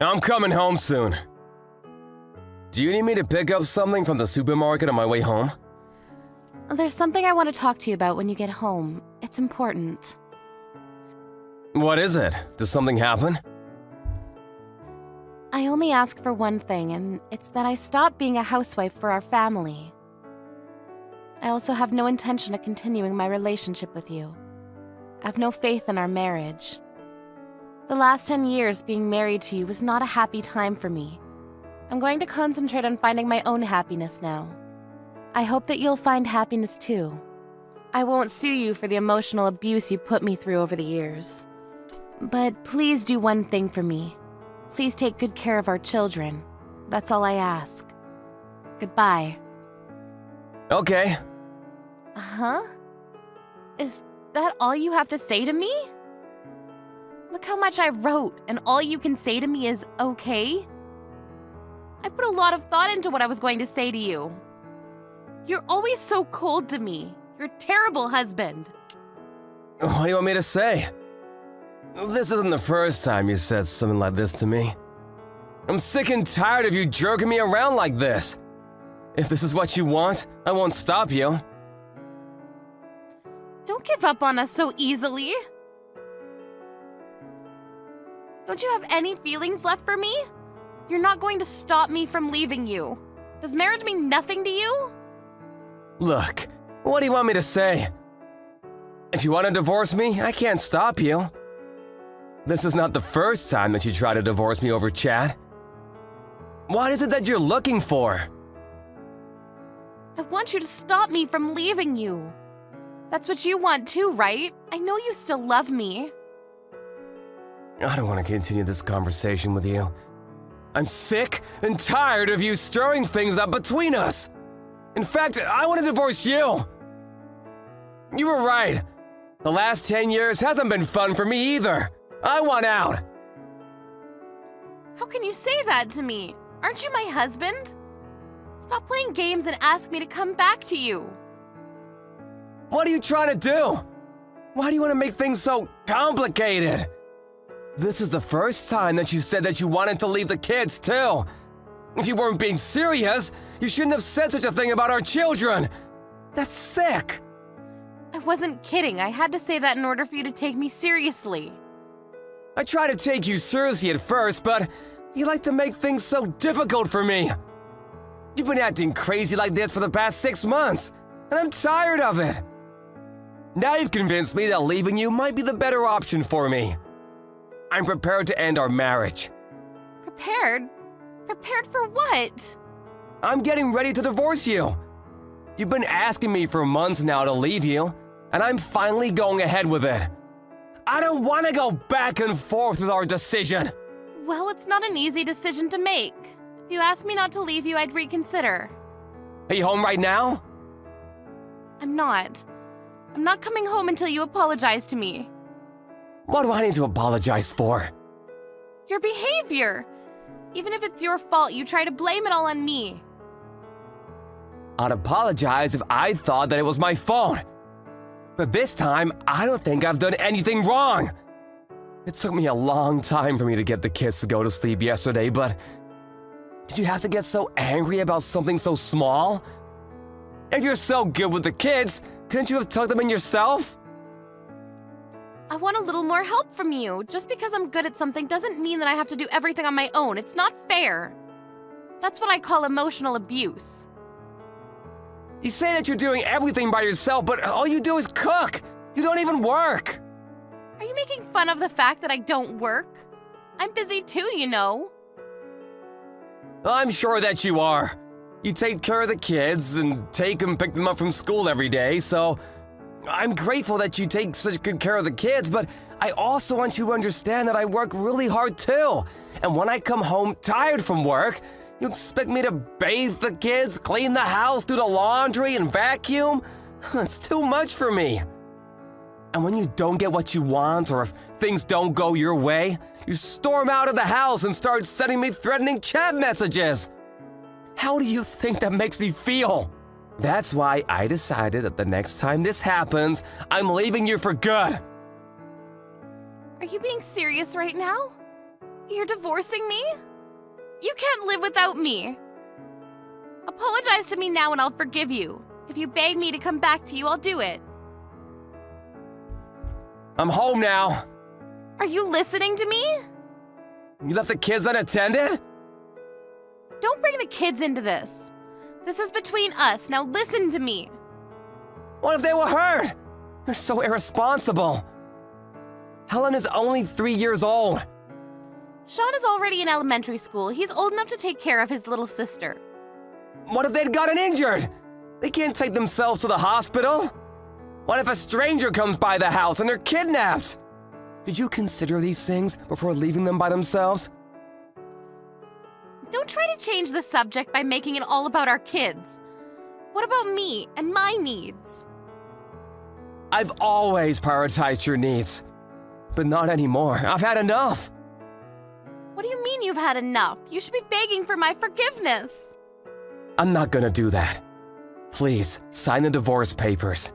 I'm coming home soon. Do you need me to pick up something from the supermarket on my way home? There's something I want to talk to you about when you get home. It's important. What is it? Does something happen? I only ask for one thing, and it's that I stop being a housewife for our family. I also have no intention of continuing my relationship with you. I have no faith in our marriage. The last 10 years being married to you was not a happy time for me. I'm going to concentrate on finding my own happiness now. I hope that you'll find happiness too. I won't sue you for the emotional abuse you put me through over the years. But please do one thing for me. Please take good care of our children. That's all I ask. Goodbye. Okay. Huh? Is that all you have to say to me? Look how much I wrote, and all you can say to me is okay? I put a lot of thought into what I was going to say to you. You're always so cold to me. You're a terrible husband. What do you want me to say? This isn't the first time you said something like this to me. I'm sick and tired of you jerking me around like this. If this is what you want, I won't stop you. Don't give up on us so easily. Don't you have any feelings left for me? You're not going to stop me from leaving you. Does marriage mean nothing to you? Look, what do you want me to say? If you want to divorce me, I can't stop you. This is not the first time that you try to divorce me over chat. What is it that you're looking for? I want you to stop me from leaving you. That's what you want too, right? I know you still love me. I don't want to continue this conversation with you. I'm sick and tired of you stirring things up between us. In fact, I want to divorce you. You were right. The last 10 years hasn't been fun for me either. I want out. How can you say that to me? Aren't you my husband? Stop playing games and ask me to come back to you. What are you trying to do? Why do you want to make things so complicated? This is the first time that you said that you wanted to leave the kids, too. If you weren't being serious, you shouldn't have said such a thing about our children. That's sick. I wasn't kidding. I had to say that in order for you to take me seriously. I tried to take you seriously at first, but you like to make things so difficult for me. You've been acting crazy like this for the past 6 months, and I'm tired of it. Now you've convinced me that leaving you might be the better option for me. I'm prepared to end our marriage. Prepared? Prepared for what? I'm getting ready to divorce you. You've been asking me for months now to leave you, and I'm finally going ahead with it. I don't want to go back and forth with our decision. Well, it's not an easy decision to make. If you asked me not to leave you, I'd reconsider. Are you home right now? I'm not. I'm not coming home until you apologize to me. What do I need to apologize for? Your behavior. Even if it's your fault, you try to blame it all on me. I'd apologize if I thought that it was my fault. But this time, I don't think I've done anything wrong. It took me a long time for me to get the kids to go to sleep yesterday, but did you have to get so angry about something so small? If you're so good with the kids, couldn't you have tucked them in yourself? I want a little more help from you. Just because I'm good at something doesn't mean that I have to do everything on my own. It's not fair. That's what I call emotional abuse. You say that you're doing everything by yourself, but all you do is cook. You don't even work. Are you making fun of the fact that I don't work? I'm busy too, you know. I'm sure that you are. You take care of the kids and take and pick them up from school every day, so I'm grateful that you take such good care of the kids, but I also want you to understand that I work really hard too. And when I come home tired from work, you expect me to bathe the kids, clean the house, do the laundry, and vacuum? It's too much for me. And when you don't get what you want, or if things don't go your way, you storm out of the house and start sending me threatening chat messages. How do you think that makes me feel? That's why I decided that the next time this happens, I'm leaving you for good. Are you being serious right now? You're divorcing me? You can't live without me. Apologize to me now and I'll forgive you. If you beg me to come back to you, I'll do it. I'm home now. Are you listening to me? You left the kids unattended? Don't bring the kids into this. This is between us. Now listen to me. What if they were hurt? You're so irresponsible. Helen is only 3 years old. Sean is already in elementary school. He's old enough to take care of his little sister. What if they'd gotten injured? They can't take themselves to the hospital. What if a stranger comes by the house and they're kidnapped? Did you consider these things before leaving them by themselves? Don't try to change the subject by making it all about our kids. What about me and my needs? I've always prioritized your needs, but not anymore. I've had enough. What do you mean you've had enough? You should be begging for my forgiveness. I'm not gonna do that. Please, sign the divorce papers.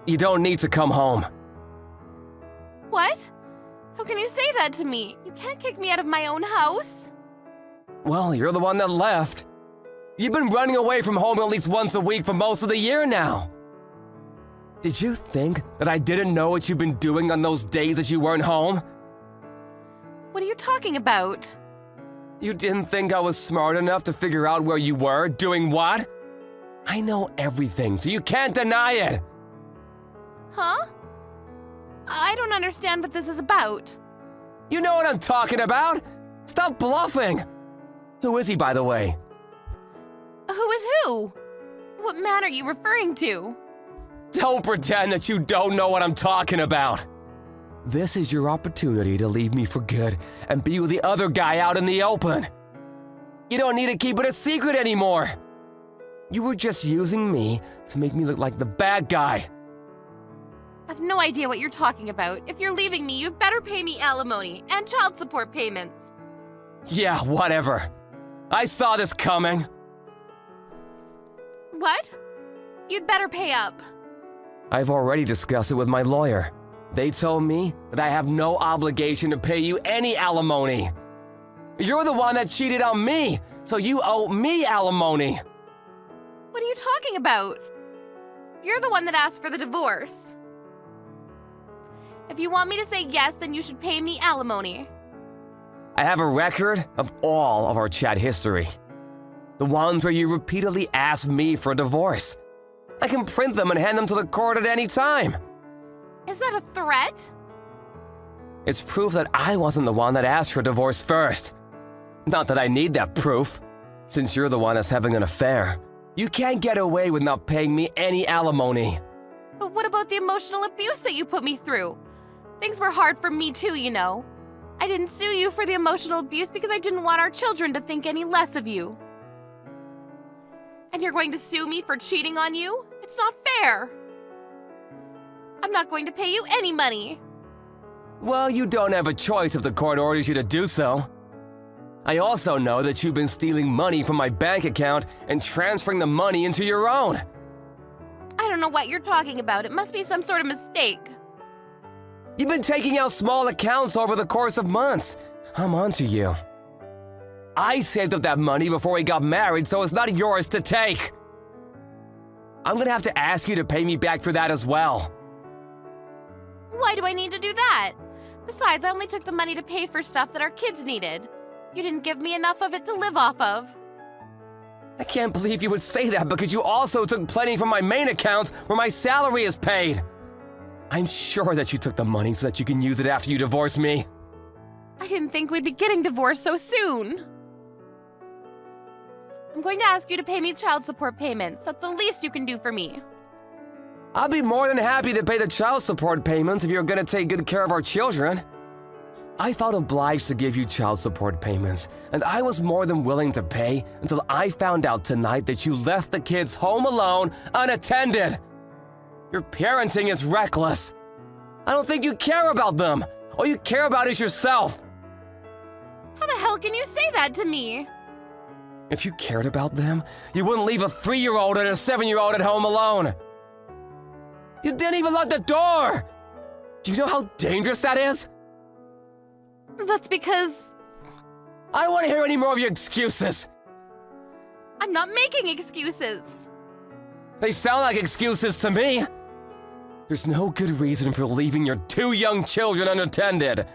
You don't need to come home. What? How can you say that to me? You can't kick me out of my own house. Well, you're the one that left. You've been running away from home at least once a week for most of the year now. Did you think that I didn't know what you've been doing on those days that you weren't home? What are you talking about? You didn't think I was smart enough to figure out where you were, doing what? I know everything, so you can't deny it. Huh? I don't understand what this is about. You know what I'm talking about. Stop bluffing. Who is he, by the way? Who is who? What man are you referring to? Don't pretend that you don't know what I'm talking about. This is your opportunity to leave me for good and be with the other guy out in the open. You don't need to keep it a secret anymore. You were just using me to make me look like the bad guy. I have no idea what you're talking about. If you're leaving me, you'd better pay me alimony and child support payments. Yeah, whatever. I saw this coming. What? You'd better pay up. I've already discussed it with my lawyer. They told me that I have no obligation to pay you any alimony. You're the one that cheated on me, so you owe me alimony. What are you talking about? You're the one that asked for the divorce. If you want me to say yes, then you should pay me alimony. I have a record of all of our chat history. The ones where you repeatedly asked me for a divorce. I can print them and hand them to the court at any time. Is that a threat? It's proof that I wasn't the one that asked for divorce first. Not that I need that proof. Since you're the one that's having an affair, you can't get away with not paying me any alimony. But what about the emotional abuse that you put me through? Things were hard for me too, you know. I didn't sue you for the emotional abuse because I didn't want our children to think any less of you. And you're going to sue me for cheating on you? It's not fair. I'm not going to pay you any money. Well, you don't have a choice if the court orders you to do so. I also know that you've been stealing money from my bank account and transferring the money into your own. I don't know what you're talking about. It must be some sort of mistake. You've been taking out small accounts over the course of months. I'm onto you. I saved up that money before we got married, so it's not yours to take. I'm gonna have to ask you to pay me back for that as well. Why do I need to do that? Besides, I only took the money to pay for stuff that our kids needed. You didn't give me enough of it to live off of. I can't believe you would say that because you also took plenty from my main account where my salary is paid. I'm sure that you took the money so that you can use it after you divorce me. I didn't think we'd be getting divorced so soon. I'm going to ask you to pay me child support payments. That's the least you can do for me. I'll be more than happy to pay the child support payments if you're gonna take good care of our children. I felt obliged to give you child support payments, and I was more than willing to pay until I found out tonight that you left the kids home alone, unattended. Your parenting is reckless. I don't think you care about them. All you care about is yourself. How the hell can you say that to me? If you cared about them, you wouldn't leave a 3-year-old and a 7-year-old at home alone. You didn't even lock the door! Do you know how dangerous that is? That's because I don't want to hear any more of your excuses. I'm not making excuses. They sound like excuses to me. There's no good reason for leaving your 2 young children unattended.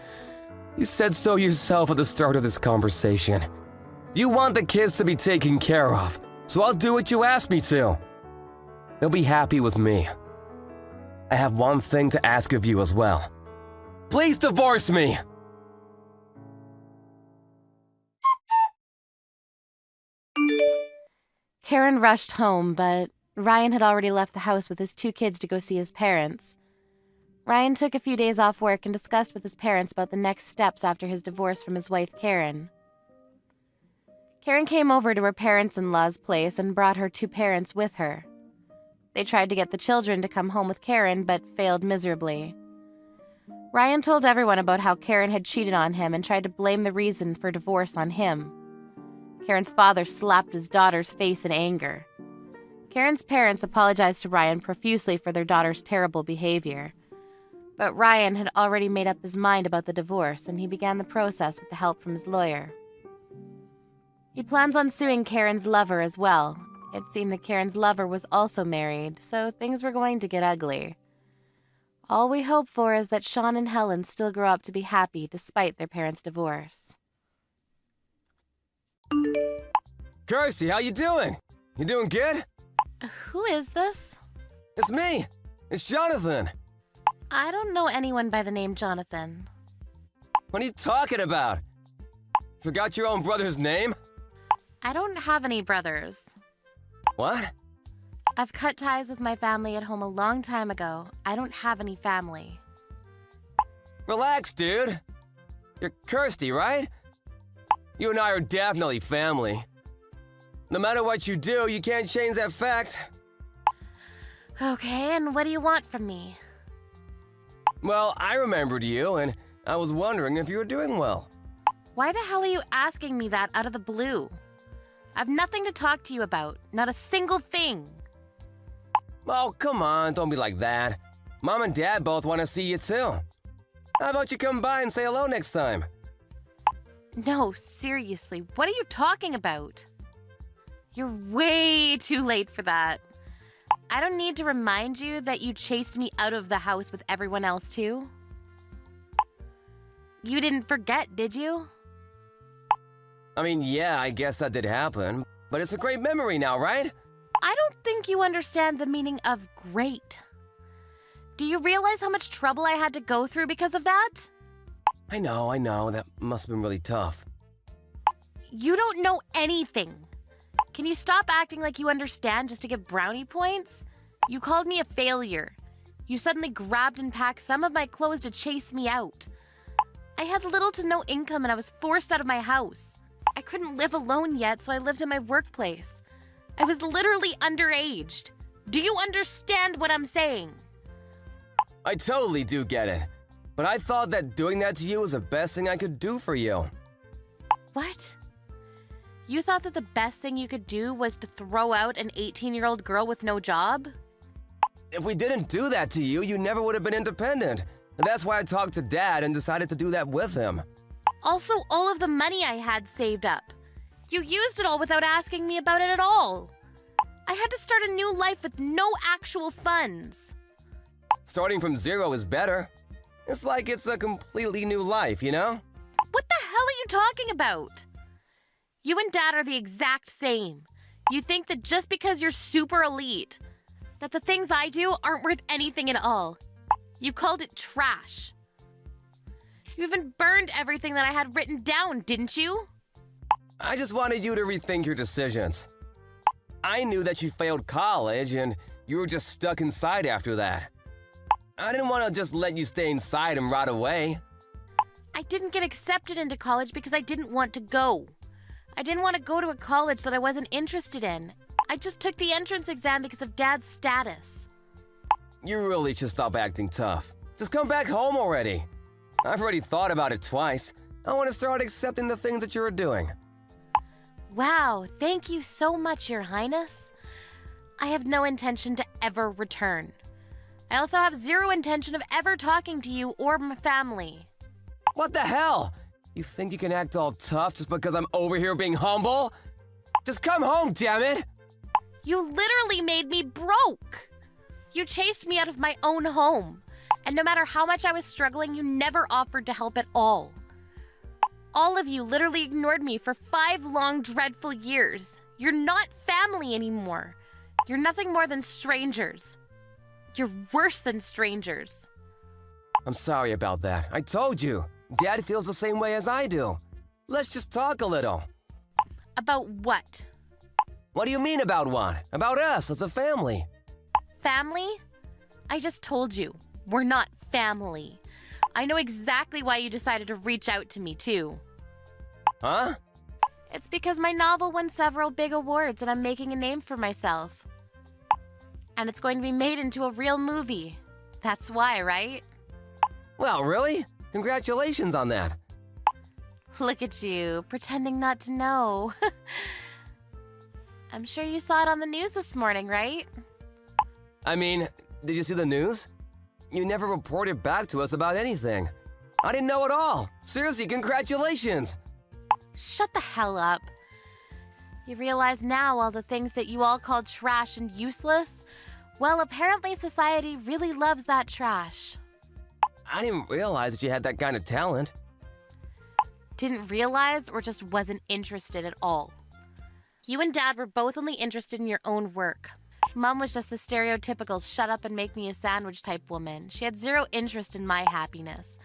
You said so yourself at the start of this conversation. You want the kids to be taken care of, so I'll do what you asked me to. They'll be happy with me. I have one thing to ask of you as well. Please divorce me! Karen rushed home, but Ryan had already left the house with his 2 kids to go see his parents. Ryan took a few days off work and discussed with his parents about the next steps after his divorce from his wife, Karen. Karen came over to her parents-in-law's place and brought her 2 parents with her. They tried to get the children to come home with Karen, but failed miserably. Ryan told everyone about how Karen had cheated on him and tried to blame the reason for divorce on him. Karen's father slapped his daughter's face in anger. Karen's parents apologized to Ryan profusely for their daughter's terrible behavior. But Ryan had already made up his mind about the divorce, and he began the process with the help from his lawyer. He plans on suing Karen's lover as well. It seemed that Karen's lover was also married, so things were going to get ugly. All we hope for is that Sean and Helen still grow up to be happy despite their parents' divorce. Kirsty, how you doing? You doing good? Who is this? It's me. It's Jonathan. I don't know anyone by the name Jonathan. What are you talking about? Forgot your own brother's name? I don't have any brothers. What? I've cut ties with my family at home a long time ago. I don't have any family. Relax, dude. You're Kirsty, right? You and I are definitely family. No matter what you do, you can't change that fact. Okay, and what do you want from me? Well, I remembered you, and I was wondering if you were doing well. Why the hell are you asking me that out of the blue? I've nothing to talk to you about. Not a single thing. Oh, come on, don't be like that. Mom and Dad both want to see you too. How about you come by and say hello next time? No, seriously, what are you talking about? You're way too late for that. I don't need to remind you that you chased me out of the house with everyone else too. You didn't forget, did you? I mean, yeah, I guess that did happen, but it's a great memory now, right? I don't think you understand the meaning of great. Do you realize how much trouble I had to go through because of that? I know, that must have been really tough. You don't know anything. Can you stop acting like you understand just to get brownie points? You called me a failure. You suddenly grabbed and packed some of my clothes to chase me out. I had little to no income and I was forced out of my house. I couldn't live alone yet, so I lived in my workplace. I was literally underaged. Do you understand what I'm saying? I totally do get it, but I thought that doing that to you was the best thing I could do for you. What? You thought that the best thing you could do was to throw out an 18-year-old girl with no job? If we didn't do that to you, you never would have been independent. And that's why I talked to Dad and decided to do that with him. Also, all of the money I had saved up. You used it all without asking me about it at all. I had to start a new life with no actual funds. Starting from zero is better. It's like it's a completely new life, you know? What the hell are you talking about? You and Dad are the exact same. You think that just because you're super elite, that the things I do aren't worth anything at all. You called it trash. You even burned everything that I had written down, didn't you? I just wanted you to rethink your decisions. I knew that you failed college and you were just stuck inside after that. I didn't want to just let you stay inside and rot away. I didn't get accepted into college because I didn't want to go. I didn't want to go to a college that I wasn't interested in. I just took the entrance exam because of Dad's status. You really should stop acting tough. Just come back home already. I've already thought about it twice. I want to start accepting the things that you're doing. Wow, thank you so much, Your Highness. I have no intention to ever return. I also have zero intention of ever talking to you or my family. What the hell? You think you can act all tough just because I'm over here being humble? Just come home, damn it! You literally made me broke. You chased me out of my own home. And no matter how much I was struggling, you never offered to help at all. All of you literally ignored me for 5 long, dreadful years. You're not family anymore. You're nothing more than strangers. You're worse than strangers. I'm sorry about that. I told you. Dad feels the same way as I do. Let's just talk a little. About what? What do you mean about what? About us as a family. Family? I just told you, we're not family. I know exactly why you decided to reach out to me, too. Huh? It's because my novel won several big awards and I'm making a name for myself. And it's going to be made into a real movie. That's why, right? Well, really? Congratulations on that. Look at you, pretending not to know. I'm sure you saw it on the news this morning, right? I mean, did you see the news? You never reported back to us about anything. I didn't know at all. Seriously, congratulations. Shut the hell up. You realize now all the things that you all called trash and useless? Well, apparently society really loves that trash. I didn't realize that you had that kind of talent. Didn't realize or just wasn't interested at all. You and Dad were both only interested in your own work. Mom was just the stereotypical shut up and make me a sandwich type woman. She had zero interest in my happiness.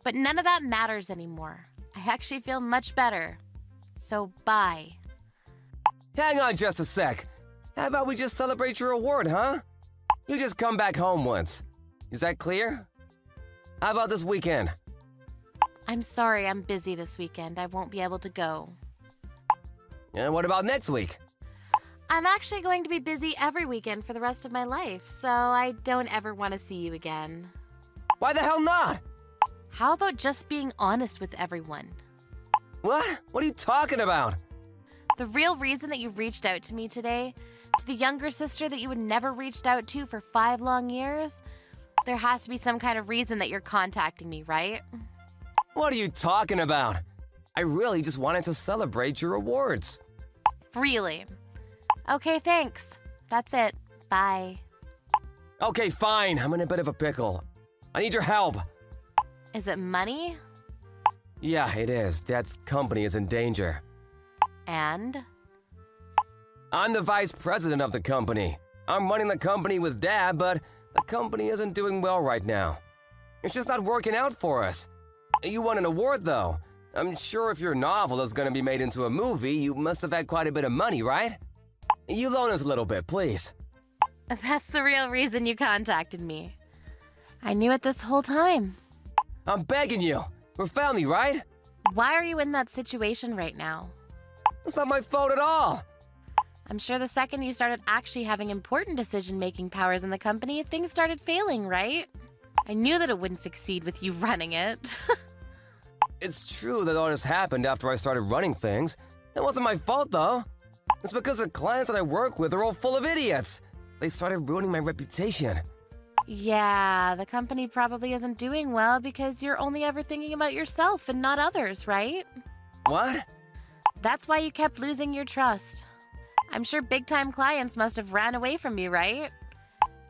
But none of that matters anymore. I actually feel much better. So bye. Hang on just a sec. How about we just celebrate your award, huh? You just come back home once. Is that clear? How about this weekend? I'm sorry, I'm busy this weekend. I won't be able to go. And what about next week? I'm actually going to be busy every weekend for the rest of my life, so I don't ever want to see you again. Why the hell not? How about just being honest with everyone? What? What are you talking about? The real reason that you reached out to me today, to the younger sister that you had never reached out to for 5 long years, there has to be some kind of reason that you're contacting me, right? What are you talking about? I really just wanted to celebrate your awards. Really? Okay, thanks. That's it. Bye. Okay, fine. I'm in a bit of a pickle. I need your help. Is it money? Yeah, it is. Dad's company is in danger. And? I'm the vice president of the company. I'm running the company with Dad, but the company isn't doing well right now. It's just not working out for us. You won an award, though. I'm sure if your novel is going to be made into a movie, you must have had quite a bit of money, right? You loan us a little bit, please. That's the real reason you contacted me. I knew it this whole time. I'm begging you. We're family, right? Why are you in that situation right now? It's not my fault at all. I'm sure the second you started actually having important decision-making powers in the company, things started failing, right? I knew that it wouldn't succeed with you running it. It's true that all this happened after I started running things. It wasn't my fault, though. It's because the clients that I work with are all full of idiots. They started ruining my reputation. Yeah, the company probably isn't doing well because you're only ever thinking about yourself and not others, right? What? That's why you kept losing your trust. I'm sure big-time clients must have ran away from you, right?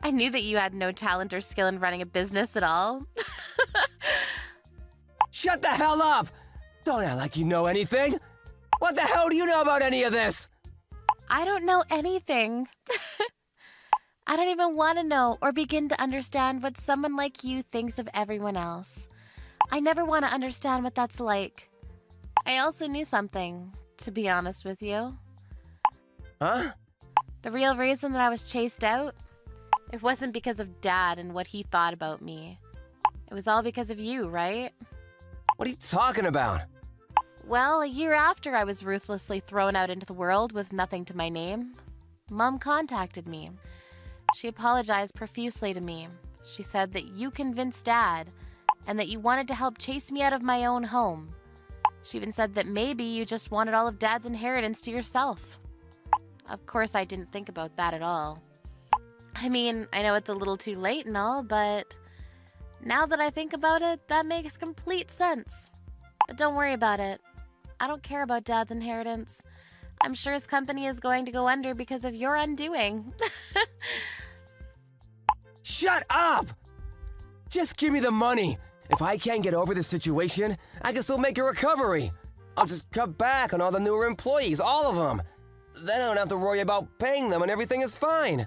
I knew that you had no talent or skill in running a business at all. Shut the hell up! Don't act like you know anything. What the hell do you know about any of this? I don't know anything. I don't even want to know or begin to understand what someone like you thinks of everyone else. I never want to understand what that's like. I also knew something, to be honest with you. Huh? The real reason that I was chased out, it wasn't because of Dad and what he thought about me. It was all because of you, right? What are you talking about? Well, a year after I was ruthlessly thrown out into the world with nothing to my name, Mom contacted me. She apologized profusely to me. She said that you convinced Dad and that you wanted to help chase me out of my own home. She even said that maybe you just wanted all of Dad's inheritance to yourself. Of course, I didn't think about that at all. I mean, I know it's a little too late and all, but now that I think about it, that makes complete sense. Don't worry about it. I don't care about Dad's inheritance. I'm sure his company is going to go under because of your undoing. Shut up! Just give me the money. If I can't get over this situation, I can still make a recovery. I'll just cut back on all the newer employees, all of them. Then I don't have to worry about paying them and everything is fine.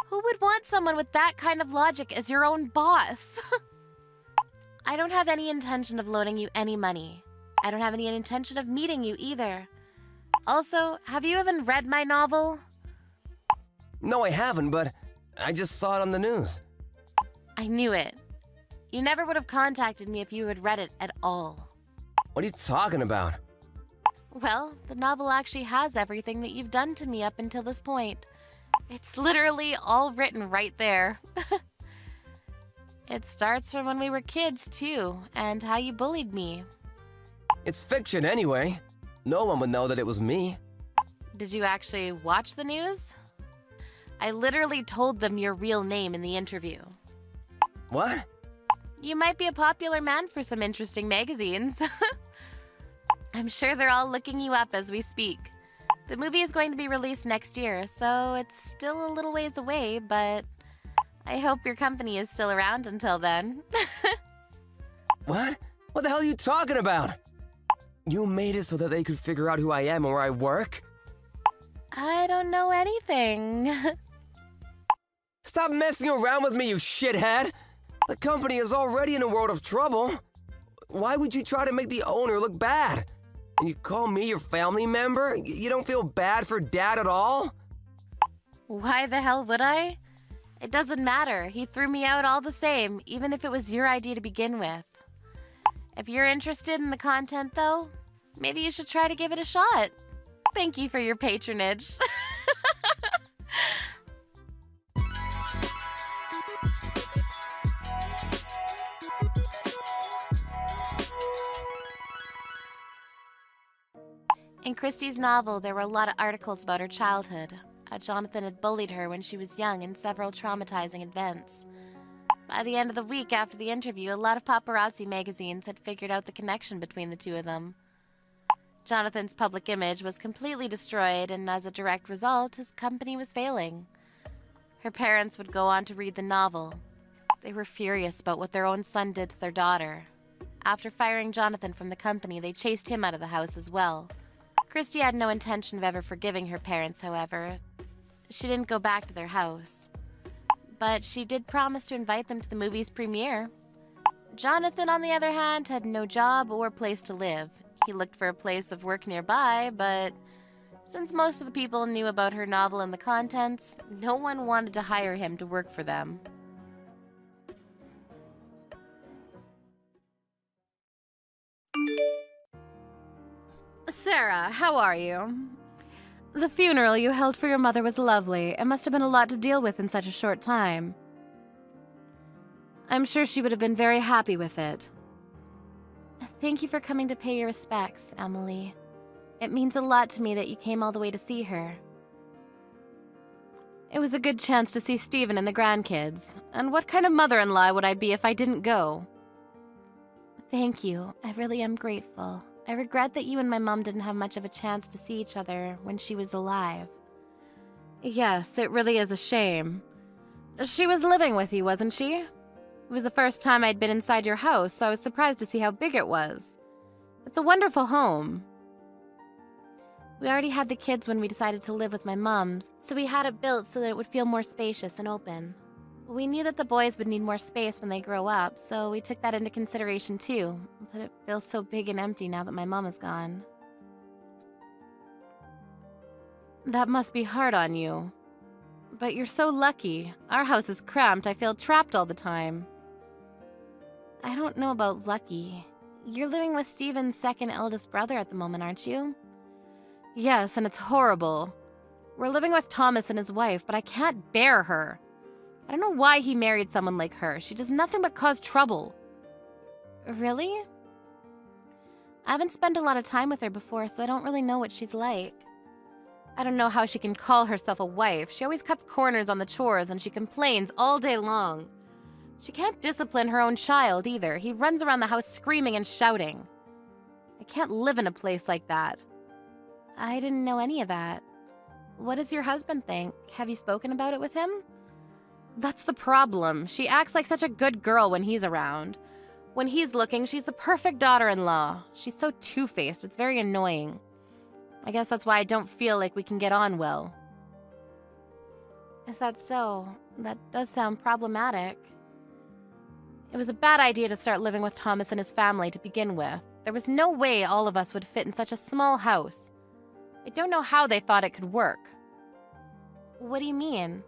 Who would want someone with that kind of logic as your own boss? I don't have any intention of loaning you any money. I don't have any intention of meeting you either. Also, have you even read my novel? No, I haven't, but I just saw it on the news. I knew it. You never would have contacted me if you had read it at all. What are you talking about? Well, the novel actually has everything that you've done to me up until this point. It's literally all written right there. It starts from when we were kids, too, and how you bullied me. It's fiction anyway. No one would know that it was me. Did you actually watch the news? I literally told them your real name in the interview. What? You might be a popular man for some interesting magazines. I'm sure they're all looking you up as we speak. The movie is going to be released next year, so it's still a little ways away, but I hope your company is still around until then. What? What the hell are you talking about? You made it so that they could figure out who I am and where I work? I don't know anything. Stop messing around with me, you shithead! The company is already in a world of trouble. Why would you try to make the owner look bad? And you call me your family member? You don't feel bad for Dad at all? Why the hell would I? It doesn't matter. He threw me out all the same, even if it was your idea to begin with. If you're interested in the content, though, maybe you should try to give it a shot. Thank you for your patronage. In Christie's novel, there were a lot of articles about her childhood. How Jonathan had bullied her when she was young in several traumatizing events. By the end of the week after the interview, a lot of paparazzi magazines had figured out the connection between the two of them. Jonathan's public image was completely destroyed, and as a direct result, his company was failing. Her parents would go on to read the novel. They were furious about what their own son did to their daughter. After firing Jonathan from the company, they chased him out of the house as well. Christie had no intention of ever forgiving her parents, however. She didn't go back to their house. But she did promise to invite them to the movie's premiere. Jonathan, on the other hand, had no job or place to live. He looked for a place of work nearby, but since most of the people knew about her novel and the contents, no one wanted to hire him to work for them. Sarah, how are you? The funeral you held for your mother was lovely. It must have been a lot to deal with in such a short time. I'm sure she would have been very happy with it. Thank you for coming to pay your respects, Emily. It means a lot to me that you came all the way to see her. It was a good chance to see Stephen and the grandkids. And what kind of mother-in-law would I be if I didn't go? Thank you. I really am grateful. I regret that you and my mom didn't have much of a chance to see each other when she was alive. Yes, it really is a shame. She was living with you, wasn't she? It was the first time I'd been inside your house, so I was surprised to see how big it was. It's a wonderful home. We already had the kids when we decided to live with my mom's, so we had it built so that it would feel more spacious and open. We knew that the boys would need more space when they grow up, so we took that into consideration too, but it feels so big and empty now that my mom is gone. That must be hard on you. But you're so lucky. Our house is cramped. I feel trapped all the time. I don't know about lucky. You're living with Stephen's second eldest brother at the moment, aren't you? Yes, and it's horrible. We're living with Thomas and his wife, but I can't bear her. I don't know why he married someone like her. She does nothing but cause trouble. Really? I haven't spent a lot of time with her before, so I don't really know what she's like. I don't know how she can call herself a wife. She always cuts corners on the chores, and she complains all day long. She can't discipline her own child, either. He runs around the house screaming and shouting. I can't live in a place like that. I didn't know any of that. What does your husband think? Have you spoken about it with him? That's the problem. She acts like such a good girl when he's around. When he's looking, she's the perfect daughter-in-law. She's so two-faced, it's very annoying. I guess that's why I don't feel like we can get on well. Is that so? That does sound problematic. It was a bad idea to start living with Thomas and his family to begin with. There was no way all of us would fit in such a small house. I don't know how they thought it could work. What do you mean?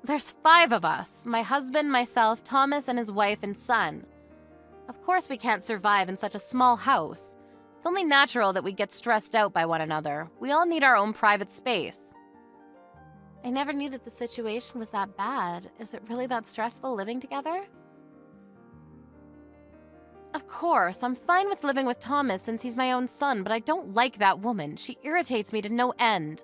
There's 5 of us. My husband, myself, Thomas, and his wife and son. Of course we can't survive in such a small house. It's only natural that we get stressed out by one another. We all need our own private space. I never knew that the situation was that bad. Is it really that stressful living together? Of course, I'm fine with living with Thomas since he's my own son, but I don't like that woman. She irritates me to no end.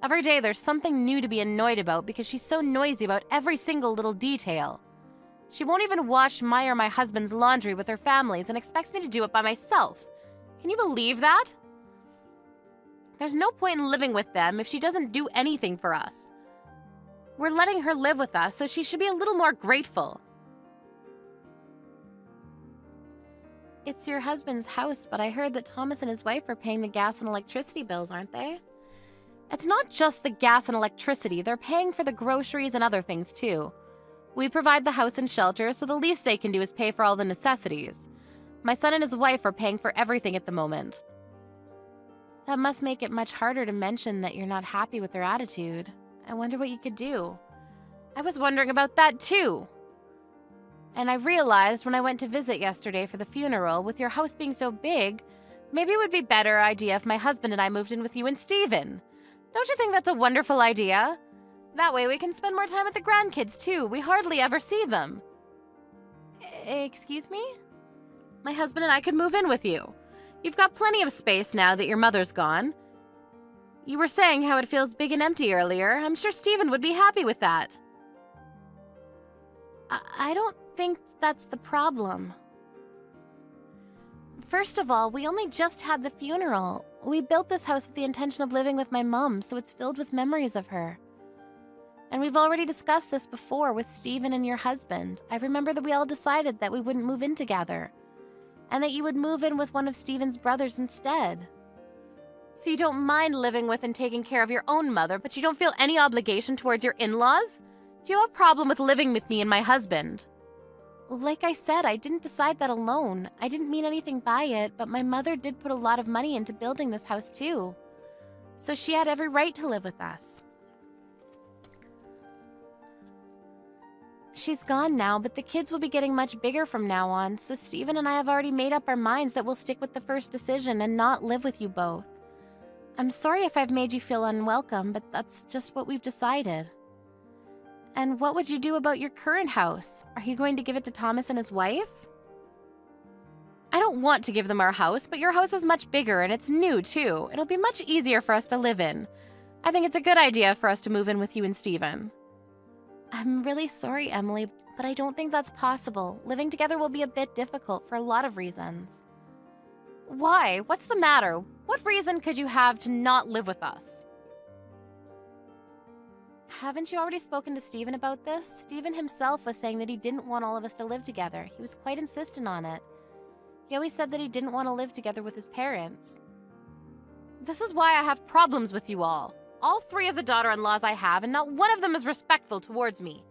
Every day there's something new to be annoyed about because she's so noisy about every single little detail. She won't even wash my or my husband's laundry with her families and expects me to do it by myself. Can you believe that? There's no point in living with them if she doesn't do anything for us. We're letting her live with us, so she should be a little more grateful. It's your husband's house, but I heard that Thomas and his wife are paying the gas and electricity bills, aren't they? It's not just the gas and electricity. They're paying for the groceries and other things, too. We provide the house and shelter, so the least they can do is pay for all the necessities. My son and his wife are paying for everything at the moment. That must make it much harder to mention that you're not happy with their attitude. I wonder what you could do. I was wondering about that, too. And I realized when I went to visit yesterday for the funeral, with your house being so big, maybe it would be a better idea if my husband and I moved in with you and Steven. Don't you think that's a wonderful idea? That way we can spend more time with the grandkids, too. We hardly ever see them. Excuse me? My husband and I could move in with you. You've got plenty of space now that your mother's gone. You were saying how it feels big and empty earlier. I'm sure Steven would be happy with that. I don't think that's the problem. First of all, we only just had the funeral. We built this house with the intention of living with my mom, so it's filled with memories of her. And we've already discussed this before with Steven and your husband. I remember that we all decided that we wouldn't move in together, and that you would move in with one of Steven's brothers instead. So you don't mind living with and taking care of your own mother, but you don't feel any obligation towards your in-laws? Do you have a problem with living with me and my husband? Like I said, I didn't decide that alone. I didn't mean anything by it, but my mother did put a lot of money into building this house too. So she had every right to live with us. She's gone now, but the kids will be getting much bigger from now on, so Steven and I have already made up our minds that we'll stick with the first decision and not live with you both. I'm sorry if I've made you feel unwelcome, but that's just what we've decided. And what would you do about your current house? Are you going to give it to Thomas and his wife? I don't want to give them our house, but your house is much bigger and it's new too. It'll be much easier for us to live in. I think it's a good idea for us to move in with you and Steven. I'm really sorry, Emily, but I don't think that's possible. Living together will be a bit difficult for a lot of reasons. Why? What's the matter? What reason could you have to not live with us? Haven't you already spoken to Steven about this? Steven himself was saying that he didn't want all of us to live together. He was quite insistent on it. He always said that he didn't want to live together with his parents. This is why I have problems with you all. All 3 of the daughter-in-laws I have, and not one of them is respectful towards me.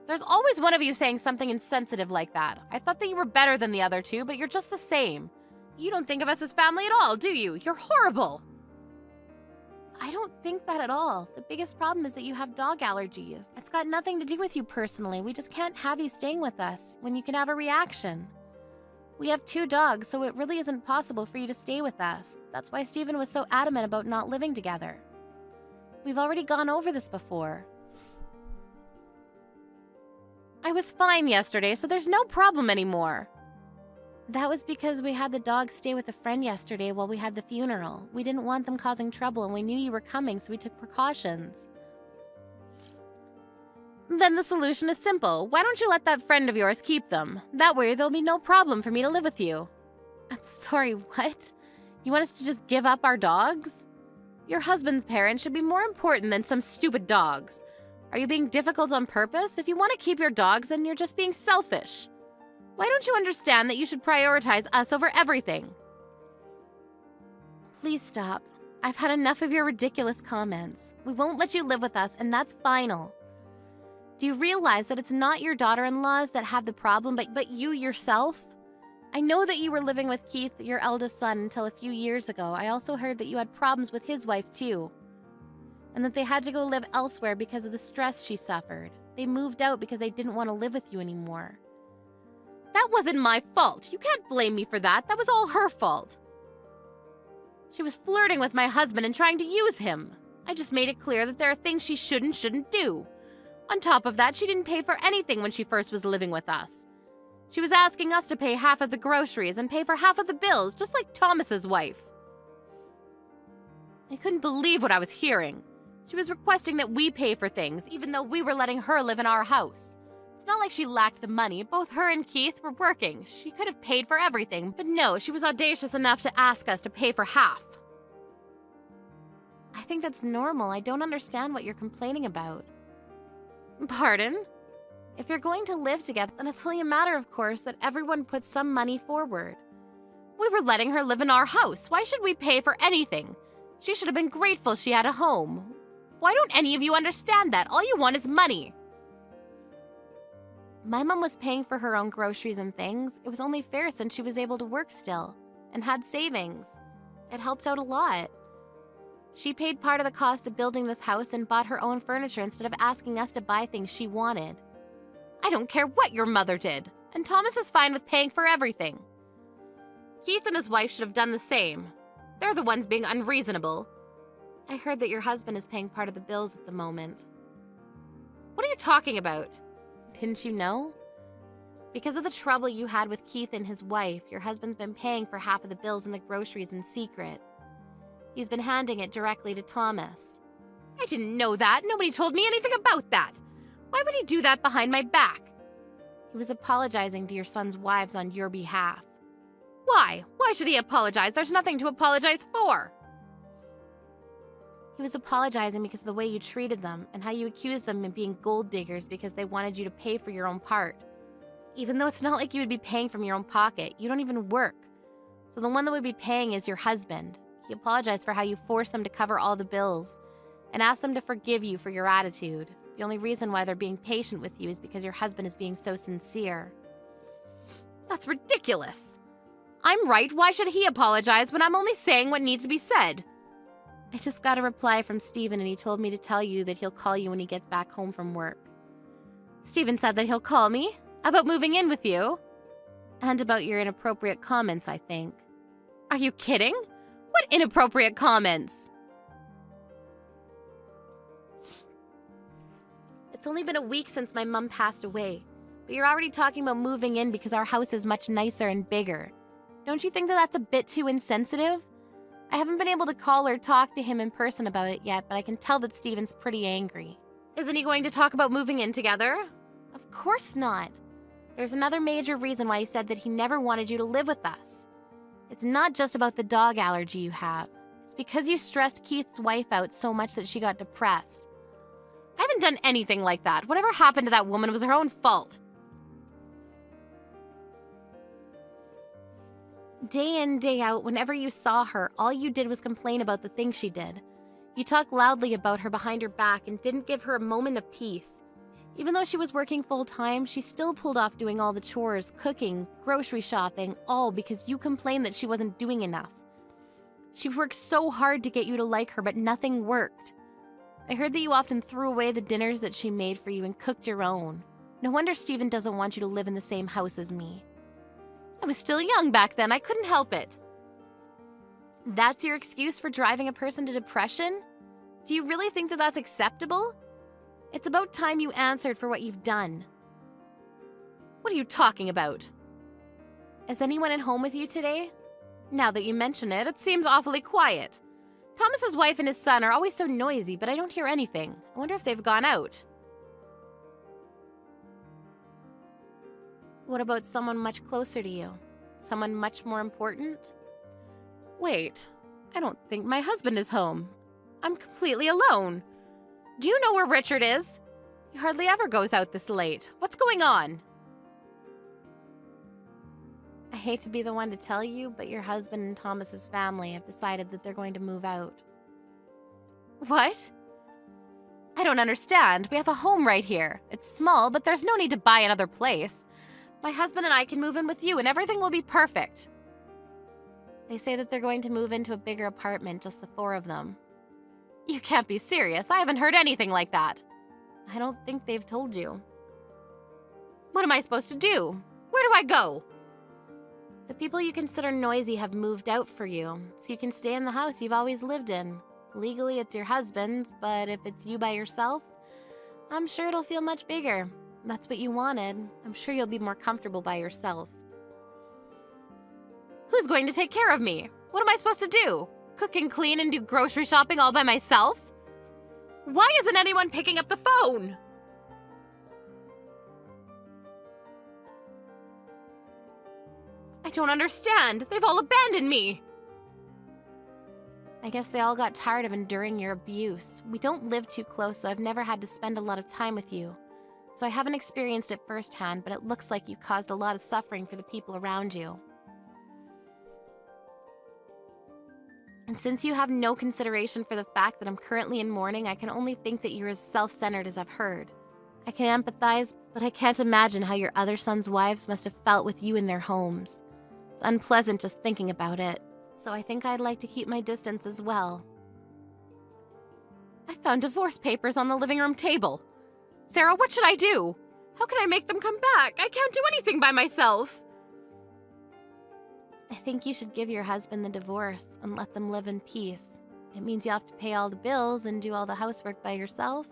There's always one of you saying something insensitive like that. I thought that you were better than the other 2, but you're just the same. You don't think of us as family at all, do you? You're horrible. I don't think that at all. The biggest problem is that you have dog allergies. It's got nothing to do with you personally. We just can't have you staying with us when you can have a reaction. We have 2 dogs, so it really isn't possible for you to stay with us. That's why Steven was so adamant about not living together. We've already gone over this before. I was fine yesterday, so there's no problem anymore. That was because we had the dogs stay with a friend yesterday while we had the funeral. We didn't want them causing trouble, and we knew you were coming, so we took precautions. Then the solution is simple. Why don't you let that friend of yours keep them? That way there'll be no problem for me to live with you. I'm sorry, what? You want us to just give up our dogs? Your husband's parents should be more important than some stupid dogs. Are you being difficult on purpose? If you want to keep your dogs, then you're just being selfish. Why don't you understand that you should prioritize us over everything? Please stop. I've had enough of your ridiculous comments. We won't let you live with us, and that's final. Do you realize that it's not your daughter-in-laws that have the problem, but you yourself? I know that you were living with Keith, your eldest son, until a few years ago. I also heard that you had problems with his wife, too. And that they had to go live elsewhere because of the stress she suffered. They moved out because they didn't want to live with you anymore. That wasn't my fault. You can't blame me for that. That was all her fault. She was flirting with my husband and trying to use him. I just made it clear that there are things she shouldn't do. On top of that, she didn't pay for anything when she first was living with us. She was asking us to pay half of the groceries and pay for half of the bills, just like Thomas's wife. I couldn't believe what I was hearing. She was requesting that we pay for things, even though we were letting her live in our house. It's not like she lacked the money. Both her and Keith were working. She could have paid for everything, but no, she was audacious enough to ask us to pay for half. I think that's normal. I don't understand what you're complaining about. Pardon? If you're going to live together, then it's only a matter, of course, that everyone puts some money forward. We were letting her live in our house. Why should we pay for anything? She should have been grateful she had a home. Why don't any of you understand that? All you want is money. My mom was paying for her own groceries and things. It was only fair since she was able to work still and had savings. It helped out a lot. She paid part of the cost of building this house and bought her own furniture instead of asking us to buy things she wanted. I don't care what your mother did, and Thomas is fine with paying for everything. Keith and his wife should have done the same. They're the ones being unreasonable. I heard that your husband is paying part of the bills at the moment. What are you talking about? Didn't you know? Because of the trouble you had with Keith and his wife, your husband's been paying for half of the bills and the groceries in secret. He's been handing it directly to Thomas. I didn't know that. Nobody told me anything about that. Why would he do that behind my back? He was apologizing to your son's wives on your behalf. Why? Why should he apologize? There's nothing to apologize for. He was apologizing because of the way you treated them and how you accused them of being gold diggers because they wanted you to pay for your own part. Even though it's not like you would be paying from your own pocket. You don't even work. So the one that would be paying is your husband. He apologized for how you forced them to cover all the bills and asked them to forgive you for your attitude. The only reason why they're being patient with you is because your husband is being so sincere. That's ridiculous. I'm right. Why should he apologize when I'm only saying what needs to be said? I just got a reply from Steven and he told me to tell you that he'll call you when he gets back home from work. Steven said that he'll call me about moving in with you and about your inappropriate comments, I think. Are you kidding? What inappropriate comments? It's only been a week since my mom passed away, but you're already talking about moving in because our house is much nicer and bigger. Don't you think that that's a bit too insensitive? I haven't been able to call or talk to him in person about it yet, but I can tell that Steven's pretty angry. Isn't he going to talk about moving in together? Of course not. There's another major reason why he said that he never wanted you to live with us. It's not just about the dog allergy you have. It's because you stressed Keith's wife out so much that she got depressed. I haven't done anything like that. Whatever happened to that woman was her own fault. Day in, day out, whenever you saw her, all you did was complain about the things she did. You talked loudly about her behind her back and didn't give her a moment of peace. Even though she was working full-time, she still pulled off doing all the chores, cooking, grocery shopping, all because you complained that she wasn't doing enough. She worked so hard to get you to like her, but nothing worked. I heard that you often threw away the dinners that she made for you and cooked your own. No wonder Steven doesn't want you to live in the same house as me. I was still young back then. I couldn't help it. That's your excuse for driving a person to depression? Do you really think that that's acceptable? It's about time you answered for what you've done. What are you talking about? Is anyone at home with you today? Now that you mention it, it seems awfully quiet. Thomas's wife and his son are always so noisy, but I don't hear anything. I wonder if they've gone out. What about someone much closer to you? Someone much more important? Wait, I don't think my husband is home. I'm completely alone. Do you know where Richard is? He hardly ever goes out this late. What's going on? I hate to be the one to tell you, but your husband and Thomas's family have decided that they're going to move out. What? I don't understand. We have a home right here. It's small, but there's no need to buy another place. My husband and I can move in with you and everything will be perfect. They say that they're going to move into a bigger apartment, just the 4 of them. You can't be serious. I haven't heard anything like that. I don't think they've told you. What am I supposed to do? Where do I go? The people you consider noisy have moved out for you, so you can stay in the house you've always lived in. Legally, it's your husband's, but if it's you by yourself, I'm sure it'll feel much bigger. That's what you wanted. I'm sure you'll be more comfortable by yourself. Who's going to take care of me? What am I supposed to do? Cook and clean and do grocery shopping all by myself? Why isn't anyone picking up the phone? I don't understand. They've all abandoned me. I guess they all got tired of enduring your abuse. We don't live too close, so I've never had to spend a lot of time with you. So I haven't experienced it firsthand, but it looks like you caused a lot of suffering for the people around you. And since you have no consideration for the fact that I'm currently in mourning, I can only think that you're as self-centered as I've heard. I can empathize, but I can't imagine how your other sons' wives must have felt with you in their homes. It's unpleasant just thinking about it, so I think I'd like to keep my distance as well. I found divorce papers on the living room table. Sarah, what should I do? How can I make them come back? I can't do anything by myself. I think you should give your husband the divorce and let them live in peace. It means you have to pay all the bills and do all the housework by yourself,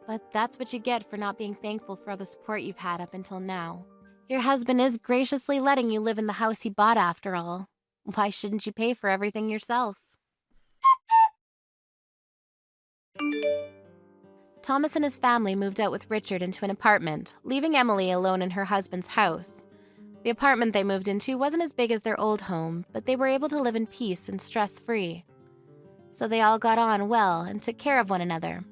but that's what you get for not being thankful for all the support you've had up until now. Your husband is graciously letting you live in the house he bought after all. Why shouldn't you pay for everything yourself? Thomas and his family moved out with Richard into an apartment, leaving Emily alone in her husband's house. The apartment they moved into wasn't as big as their old home, but they were able to live in peace and stress-free. So they all got on well and took care of one another.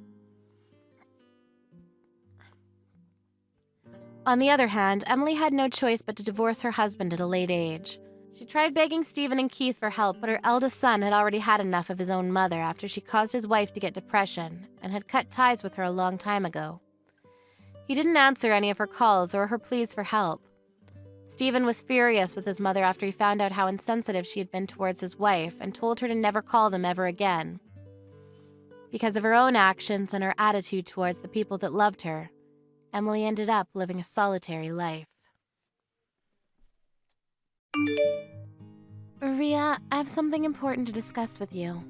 On the other hand, Emily had no choice but to divorce her husband at a late age. She tried begging Stephen and Keith for help, but her eldest son had already had enough of his own mother after she caused his wife to get depression and had cut ties with her a long time ago. He didn't answer any of her calls or her pleas for help. Stephen was furious with his mother after he found out how insensitive she had been towards his wife and told her to never call them ever again. Because of her own actions and her attitude towards the people that loved her, Emily ended up living a solitary life. Ria, I have something important to discuss with you.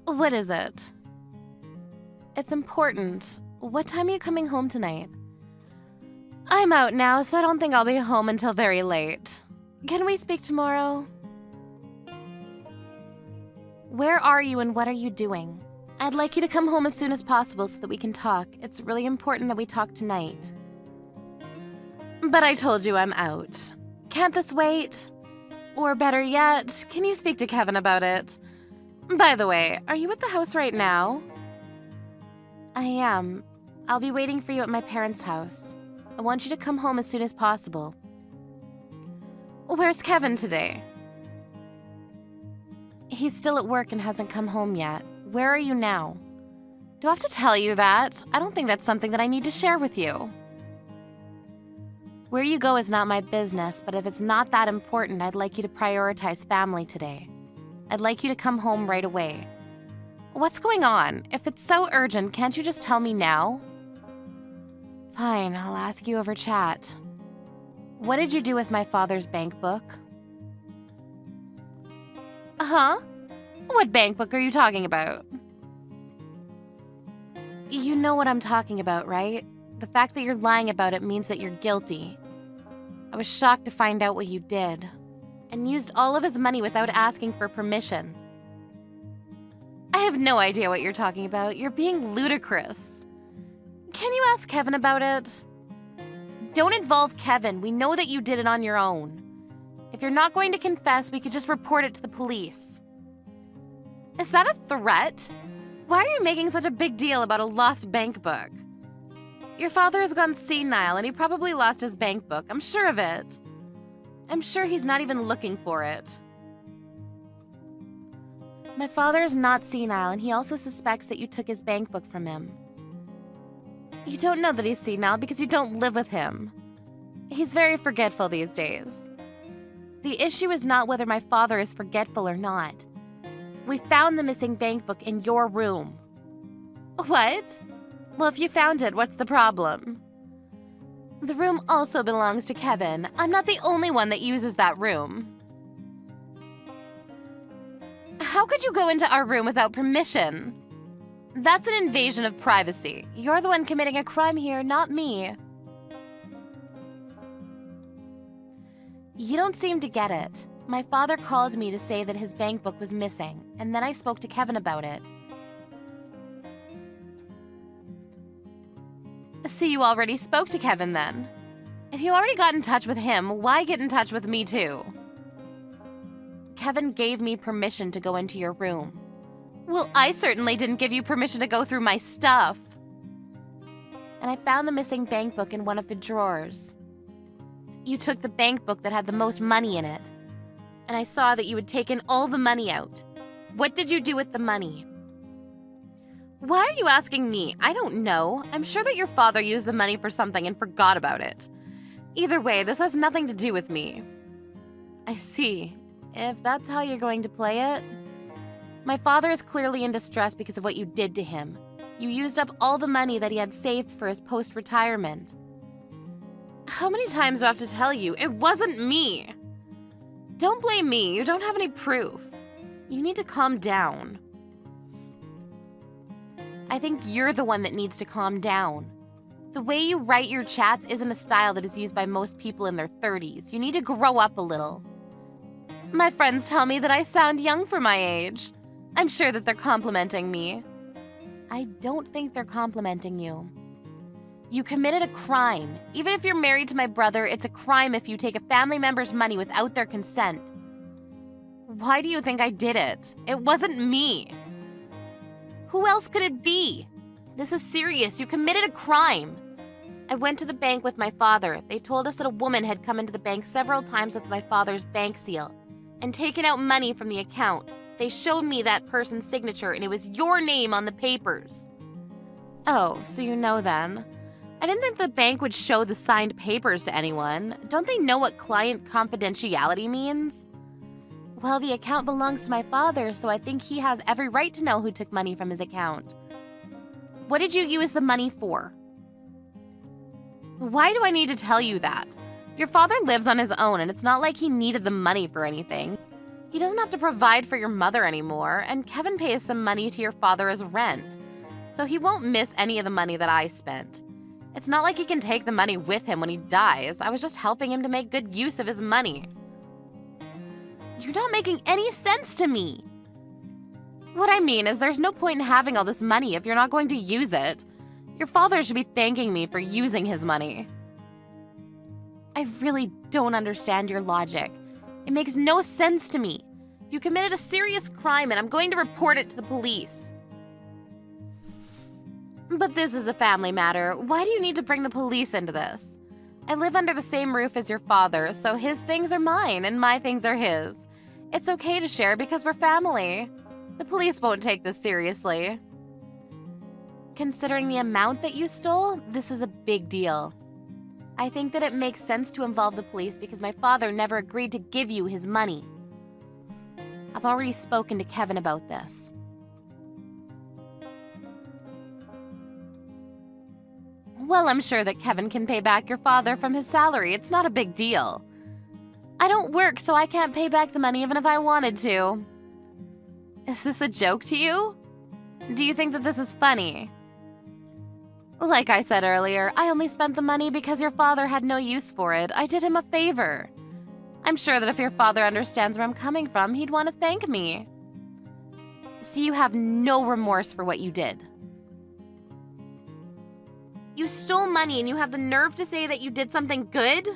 What is it? It's important. What time are you coming home tonight? I'm out now, so I don't think I'll be home until very late. Can we speak tomorrow? Where are you and what are you doing? I'd like you to come home as soon as possible so that we can talk. It's really important that we talk tonight. But I told you I'm out. Can't this wait? Or better yet, can you speak to Kevin about it? By the way, are you at the house right now? I am. I'll be waiting for you at my parents' house. I want you to come home as soon as possible. Where's Kevin today? He's still at work and hasn't come home yet. Where are you now? Do I have to tell you that? I don't think that's something that I need to share with you. Where you go is not my business, but if it's not that important, I'd like you to prioritize family today. I'd like you to come home right away. What's going on? If it's so urgent, can't you just tell me now? Fine, I'll ask you over chat. What did you do with my father's bank book? Huh? What bank book are you talking about? You know what I'm talking about, right? The fact that you're lying about it means that you're guilty. I was shocked to find out what you did, and used all of his money without asking for permission. I have no idea what you're talking about. You're being ludicrous. Can you ask Kevin about it? Don't involve Kevin. We know that you did it on your own. If you're not going to confess, we could just report it to the police. Is that a threat? Why are you making such a big deal about a lost bank book? Your father has gone senile and he probably lost his bank book. I'm sure of it. I'm sure he's not even looking for it. My father is not senile, and he also suspects that you took his bank book from him. You don't know that he's senile because you don't live with him. He's very forgetful these days. The issue is not whether my father is forgetful or not. We found the missing bank book in your room. What? Well, if you found it, what's the problem? The room also belongs to Kevin. I'm not the only one that uses that room. How could you go into our room without permission? That's an invasion of privacy. You're the one committing a crime here, not me. You don't seem to get it. My father called me to say that his bank book was missing, and then I spoke to Kevin about it. So you already spoke to Kevin then? If you already got in touch with him, why get in touch with me too? Kevin gave me permission to go into your room. Well, I certainly didn't give you permission to go through my stuff. And I found the missing bank book in one of the drawers. You took the bank book that had the most money in it. And I saw that you had taken all the money out. What did you do with the money? Why are you asking me? I don't know. I'm sure that your father used the money for something and forgot about it. Either way, this has nothing to do with me. I see. If that's how you're going to play it. My father is clearly in distress because of what you did to him. You used up all the money that he had saved for his post-retirement. How many times do I have to tell you? It wasn't me. Don't blame me. You don't have any proof. You need to calm down. I think you're the one that needs to calm down. The way you write your chats isn't a style that is used by most people in their 30s. You need to grow up a little. My friends tell me that I sound young for my age. I'm sure that they're complimenting me. I don't think they're complimenting you. You committed a crime. Even if you're married to my brother, it's a crime if you take a family member's money without their consent. Why do you think I did it? It wasn't me. Who else could it be? This is serious. You committed a crime. I went to the bank with my father. They told us that a woman had come into the bank several times with my father's bank seal and taken out money from the account. They showed me that person's signature, and it was your name on the papers. Oh, so you know then. I didn't think the bank would show the signed papers to anyone. Don't they know what client confidentiality means? Well, the account belongs to my father, so I think he has every right to know who took money from his account. What did you use the money for? Why do I need to tell you that? Your father lives on his own, and it's not like he needed the money for anything. He doesn't have to provide for your mother anymore, and Kevin pays some money to your father as rent. So he won't miss any of the money that I spent. It's not like he can take the money with him when he dies. I was just helping him to make good use of his money. You're not making any sense to me. What I mean is there's no point in having all this money if you're not going to use it. Your father should be thanking me for using his money. I really don't understand your logic. It makes no sense to me. You committed a serious crime and I'm going to report it to the police. But this is a family matter. Why do you need to bring the police into this? I live under the same roof as your father, so his things are mine and my things are his. It's okay to share because we're family. The police won't take this seriously. Considering the amount that you stole, this is a big deal. I think that it makes sense to involve the police because my father never agreed to give you his money. I've already spoken to Kevin about this. Well, I'm sure that Kevin can pay back your father from his salary. It's not a big deal. I don't work, so I can't pay back the money even if I wanted to. Is this a joke to you? Do you think that this is funny? Like I said earlier, I only spent the money because your father had no use for it. I did him a favor. I'm sure that if your father understands where I'm coming from, he'd want to thank me. So you have no remorse for what you did. You stole money and you have the nerve to say that you did something good?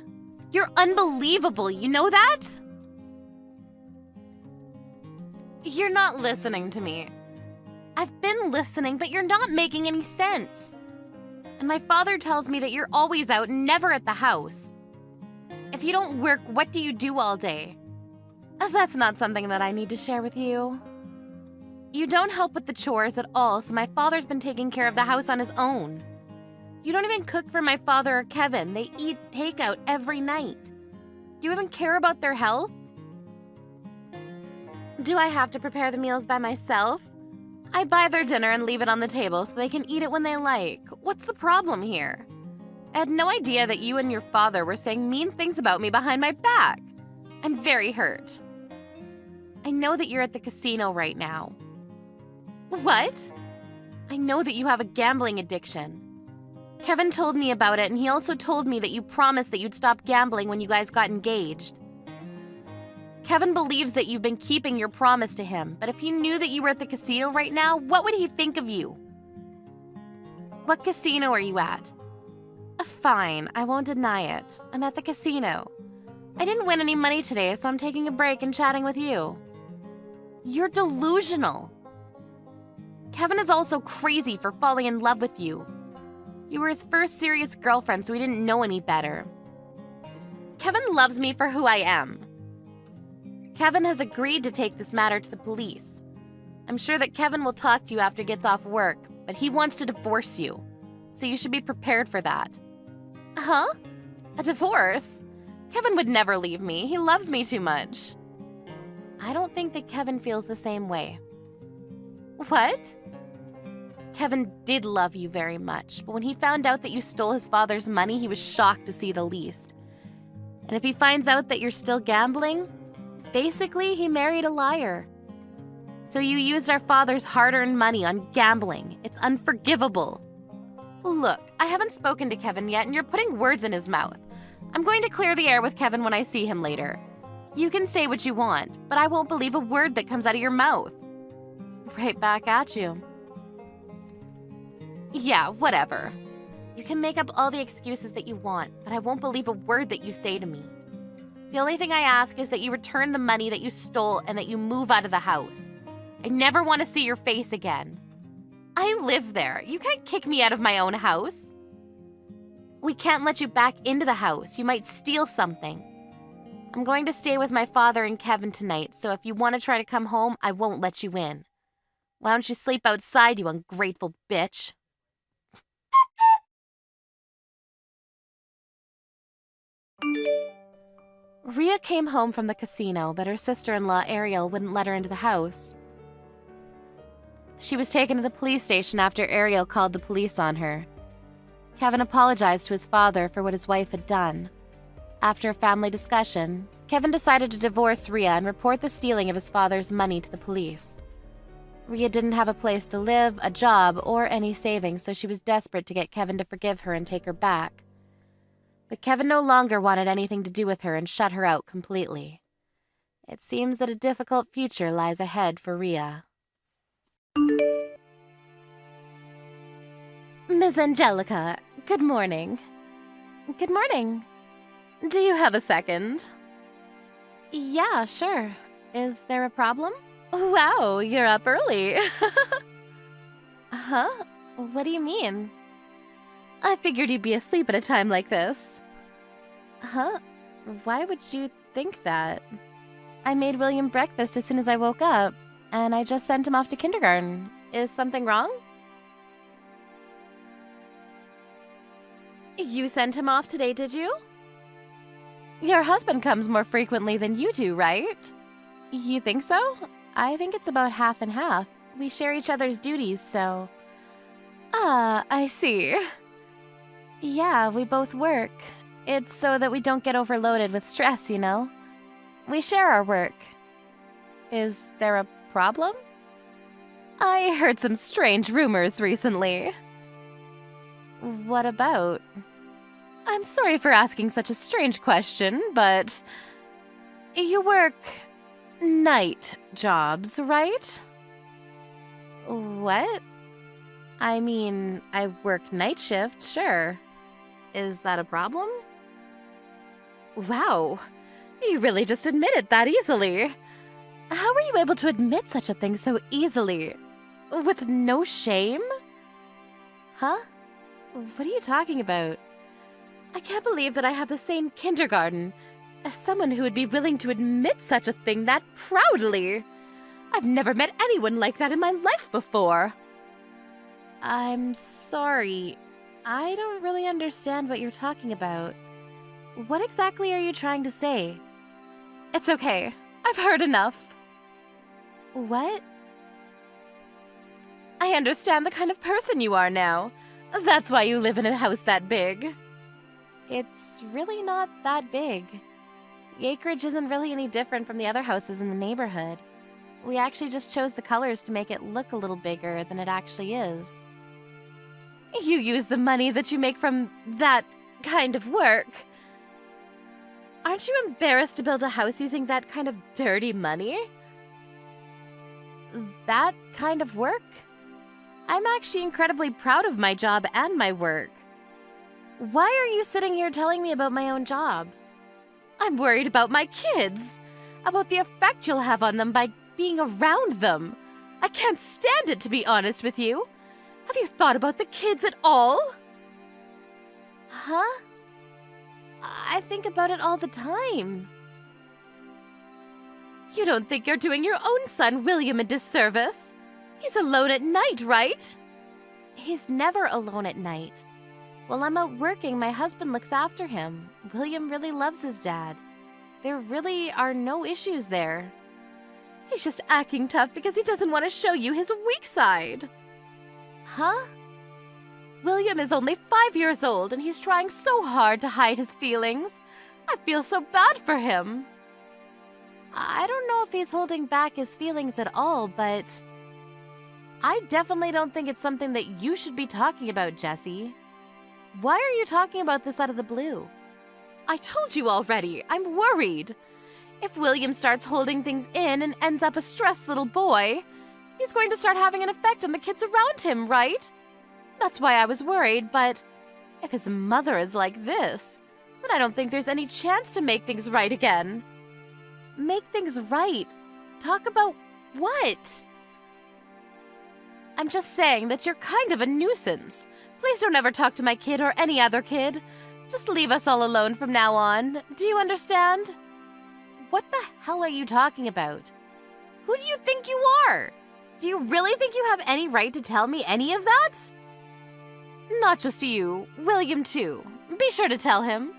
You're unbelievable, you know that? You're not listening to me. I've been listening, but you're not making any sense. And my father tells me that you're always out and never at the house. If you don't work, what do you do all day? That's not something that I need to share with you. You don't help with the chores at all, so my father's been taking care of the house on his own. You don't even cook for my father or Kevin. They eat takeout every night. Do you even care about their health? Do I have to prepare the meals by myself? I buy their dinner and leave it on the table so they can eat it when they like. What's the problem here? I had no idea that you and your father were saying mean things about me behind my back. I'm very hurt. I know that you're at the casino right now. What? I know that you have a gambling addiction. Kevin told me about it, and he also told me that you promised that you'd stop gambling when you guys got engaged. Kevin believes that you've been keeping your promise to him, but if he knew that you were at the casino right now, what would he think of you? What casino are you at? Fine, I won't deny it. I'm at the casino. I didn't win any money today, so I'm taking a break and chatting with you. You're delusional. Kevin is also crazy for falling in love with you. You were his first serious girlfriend, so he didn't know any better. Kevin loves me for who I am. Kevin has agreed to take this matter to the police. I'm sure that Kevin will talk to you after he gets off work, but he wants to divorce you. So you should be prepared for that. Huh? A divorce? Kevin would never leave me. He loves me too much. I don't think that Kevin feels the same way. What? Kevin did love you very much, but when he found out that you stole his father's money, he was shocked to see the least. And if he finds out that you're still gambling, basically he married a liar. So you used our father's hard-earned money on gambling. It's unforgivable. Look, I haven't spoken to Kevin yet, and you're putting words in his mouth. I'm going to clear the air with Kevin when I see him later. You can say what you want, but I won't believe a word that comes out of your mouth. Right back at you. Yeah, whatever. You can make up all the excuses that you want, but I won't believe a word that you say to me. The only thing I ask is that you return the money that you stole and that you move out of the house. I never want to see your face again. I live there. You can't kick me out of my own house. We can't let you back into the house. You might steal something. I'm going to stay with my father and Kevin tonight, so if you want to try to come home, I won't let you in. Why don't you sleep outside, you ungrateful bitch? Rhea came home from the casino, but her sister-in-law Ariel wouldn't let her into the house. She was taken to the police station after Ariel called the police on her. Kevin apologized to his father for what his wife had done. After a family discussion, Kevin decided to divorce Rhea and report the stealing of his father's money to the police. Rhea didn't have a place to live, a job, or any savings, so she was desperate to get Kevin to forgive her and take her back. But Kevin no longer wanted anything to do with her and shut her out completely. It seems that a difficult future lies ahead for Rhea. Miss Angelica, good morning. Good morning. Do you have a second? Yeah, sure. Is there a problem? Wow, you're up early. Huh? What do you mean? I figured you'd be asleep at a time like this. Huh? Why would you think that? I made William breakfast as soon as I woke up, and I just sent him off to kindergarten. Is something wrong? You sent him off today, did you? Your husband comes more frequently than you do, right? You think so? I think it's about half and half. We share each other's duties, so... Ah, I see. Yeah, we both work. It's so that we don't get overloaded with stress, you know? We share our work. Is there a problem? I heard some strange rumors recently. What about? I'm sorry for asking such a strange question, but... You work... night jobs, right? What? I mean, I work night shift, sure. Is that a problem? Wow, you really just admit it that easily. How were you able to admit such a thing so easily? With no shame? Huh? What are you talking about? I can't believe that I have the same kindergarten as someone who would be willing to admit such a thing that proudly. I've never met anyone like that in my life before. I'm sorry. I don't really understand what you're talking about. What exactly are you trying to say? It's okay. I've heard enough. What? I understand the kind of person you are now. That's why you live in a house that big. It's really not that big. The acreage isn't really any different from the other houses in the neighborhood. We actually just chose the colors to make it look a little bigger than it actually is. You use the money that you make from that kind of work. Aren't you embarrassed to build a house using that kind of dirty money? That kind of work? I'm actually incredibly proud of my job and my work. Why are you sitting here telling me about my own job? I'm worried about my kids, about the effect you'll have on them by being around them. I can't stand it, to be honest with you. Have you thought about the kids at all? Huh? I think about it all the time. You don't think you're doing your own son, William, a disservice? He's alone at night, right? He's never alone at night. While I'm out working, my husband looks after him. William really loves his dad. There really are no issues there. He's just acting tough because he doesn't want to show you his weak side. Huh? William is only 5 years old and he's trying so hard to hide his feelings. I feel so bad for him. I don't know if he's holding back his feelings at all, but I definitely don't think it's something that you should be talking about, Jessie. Why are you talking about this out of the blue? I told you already, I'm worried. If William starts holding things in and ends up a stressed little boy, he's going to start having an effect on the kids around him, right? That's why I was worried, but if his mother is like this, then I don't think there's any chance to make things right again. Make things right? Talk about what? I'm just saying that you're kind of a nuisance. Please don't ever talk to my kid or any other kid. Just leave us all alone from now on. Do you understand? What the hell are you talking about? Who do you think you are? Do you really think you have any right to tell me any of that? Not just you, William too. Be sure to tell him.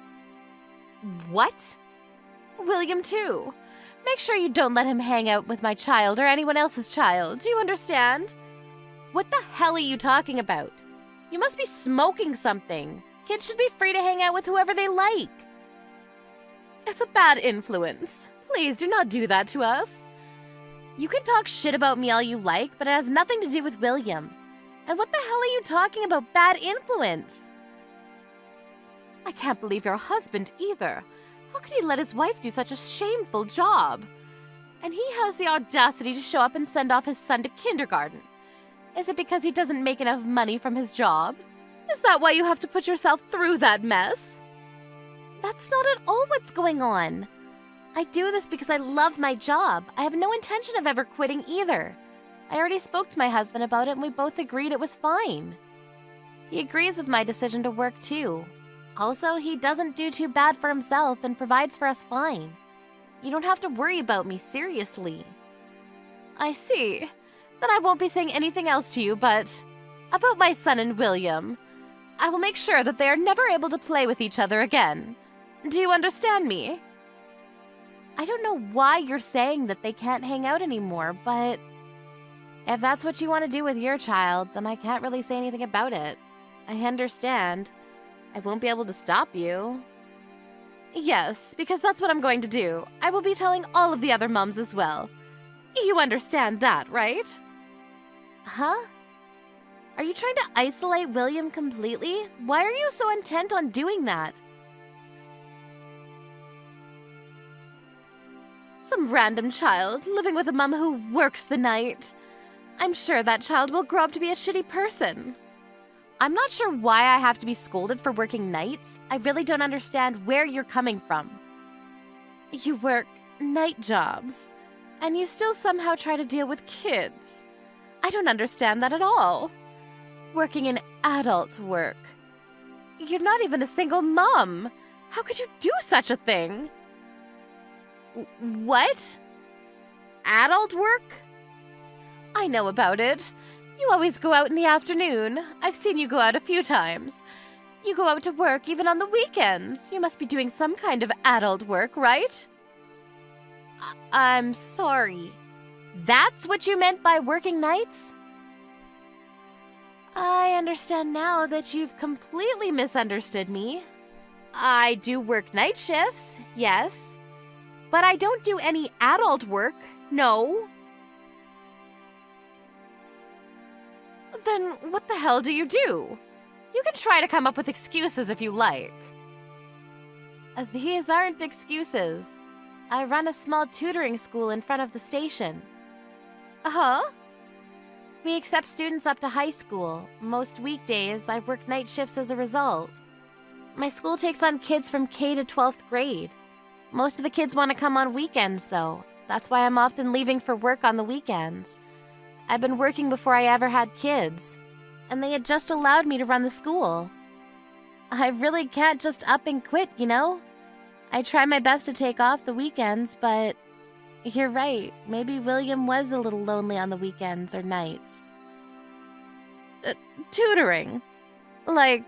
What? William too. Make sure you don't let him hang out with my child or anyone else's child. Do you understand? What the hell are you talking about? You must be smoking something. Kids should be free to hang out with whoever they like. It's a bad influence. Please do not do that to us. You can talk shit about me all you like, but it has nothing to do with William. And what the hell are you talking about bad influence? I can't believe your husband either. How could he let his wife do such a shameful job? And he has the audacity to show up and send off his son to kindergarten. Is it because he doesn't make enough money from his job? Is that why you have to put yourself through that mess? That's not at all what's going on. I do this because I love my job. I have no intention of ever quitting either. I already spoke to my husband about it and we both agreed it was fine. He agrees with my decision to work too. Also, he doesn't do too bad for himself and provides for us fine. You don't have to worry about me, seriously. I see. Then I won't be saying anything else to you, but about my son and William. I will make sure that they are never able to play with each other again. Do you understand me? I don't know why you're saying that they can't hang out anymore, but if that's what you want to do with your child, then I can't really say anything about it. I understand. I won't be able to stop you. Yes, because that's what I'm going to do. I will be telling all of the other mums as well. You understand that, right? Huh? Are you trying to isolate William completely? Why are you so intent on doing that? Some random child living with a mum who works the night. I'm sure that child will grow up to be a shitty person. I'm not sure why I have to be scolded for working nights. I really don't understand where you're coming from. You work night jobs, and you still somehow try to deal with kids. I don't understand that at all. Working in adult work. You're not even a single mom. How could you do such a thing? What? Adult work? I know about it. You always go out in the afternoon. I've seen you go out a few times. You go out to work even on the weekends. You must be doing some kind of adult work, right? I'm sorry. That's what you meant by working nights? I understand now that you've completely misunderstood me. I do work night shifts, yes. But I don't do any adult work, no. Then what the hell do? You can try to come up with excuses if you like. These aren't excuses. I run a small tutoring school in front of the station. Uh-huh. We accept students up to high school. Most weekdays, I work night shifts as a result. My school takes on kids from K to 12th grade. Most of the kids want to come on weekends, though. That's why I'm often leaving for work on the weekends. I've been working before I ever had kids, and they had just allowed me to run the school. I really can't just up and quit, you know? I try my best to take off the weekends, but you're right. Maybe William was a little lonely on the weekends or nights. Tutoring? Like,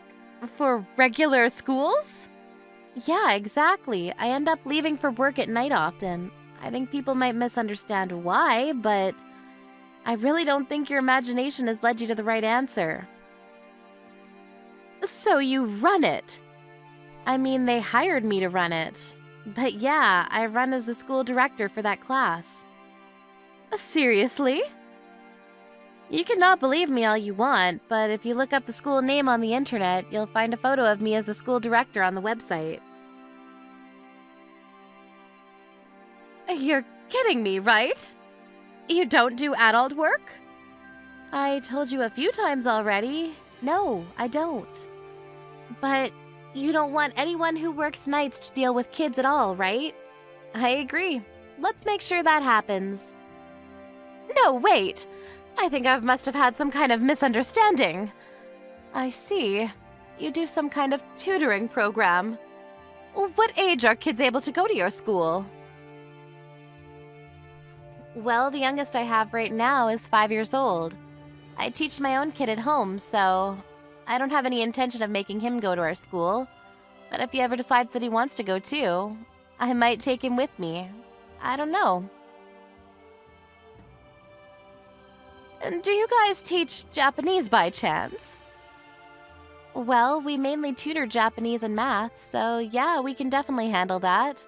for regular schools? Yeah, exactly. I end up leaving for work at night often. I think people might misunderstand why, but I really don't think your imagination has led you to the right answer. So you run it? I mean, they hired me to run it. But yeah, I run as the school director for that class. Seriously? You cannot believe me all you want, but if you look up the school name on the internet, you'll find a photo of me as the school director on the website. You're kidding me, right? You don't do adult work? I told you a few times already. No, I don't. But you don't want anyone who works nights to deal with kids at all, right? I agree. Let's make sure that happens. No, wait. I think I must have had some kind of misunderstanding. I see. You do some kind of tutoring program. What age are kids able to go to your school? Well, the youngest I have right now is 5 years old. I teach my own kid at home, so I don't have any intention of making him go to our school. But if he ever decides that he wants to go too, I might take him with me. I don't know. Do you guys teach Japanese by chance? Well, we mainly tutor Japanese and math, so yeah, we can definitely handle that.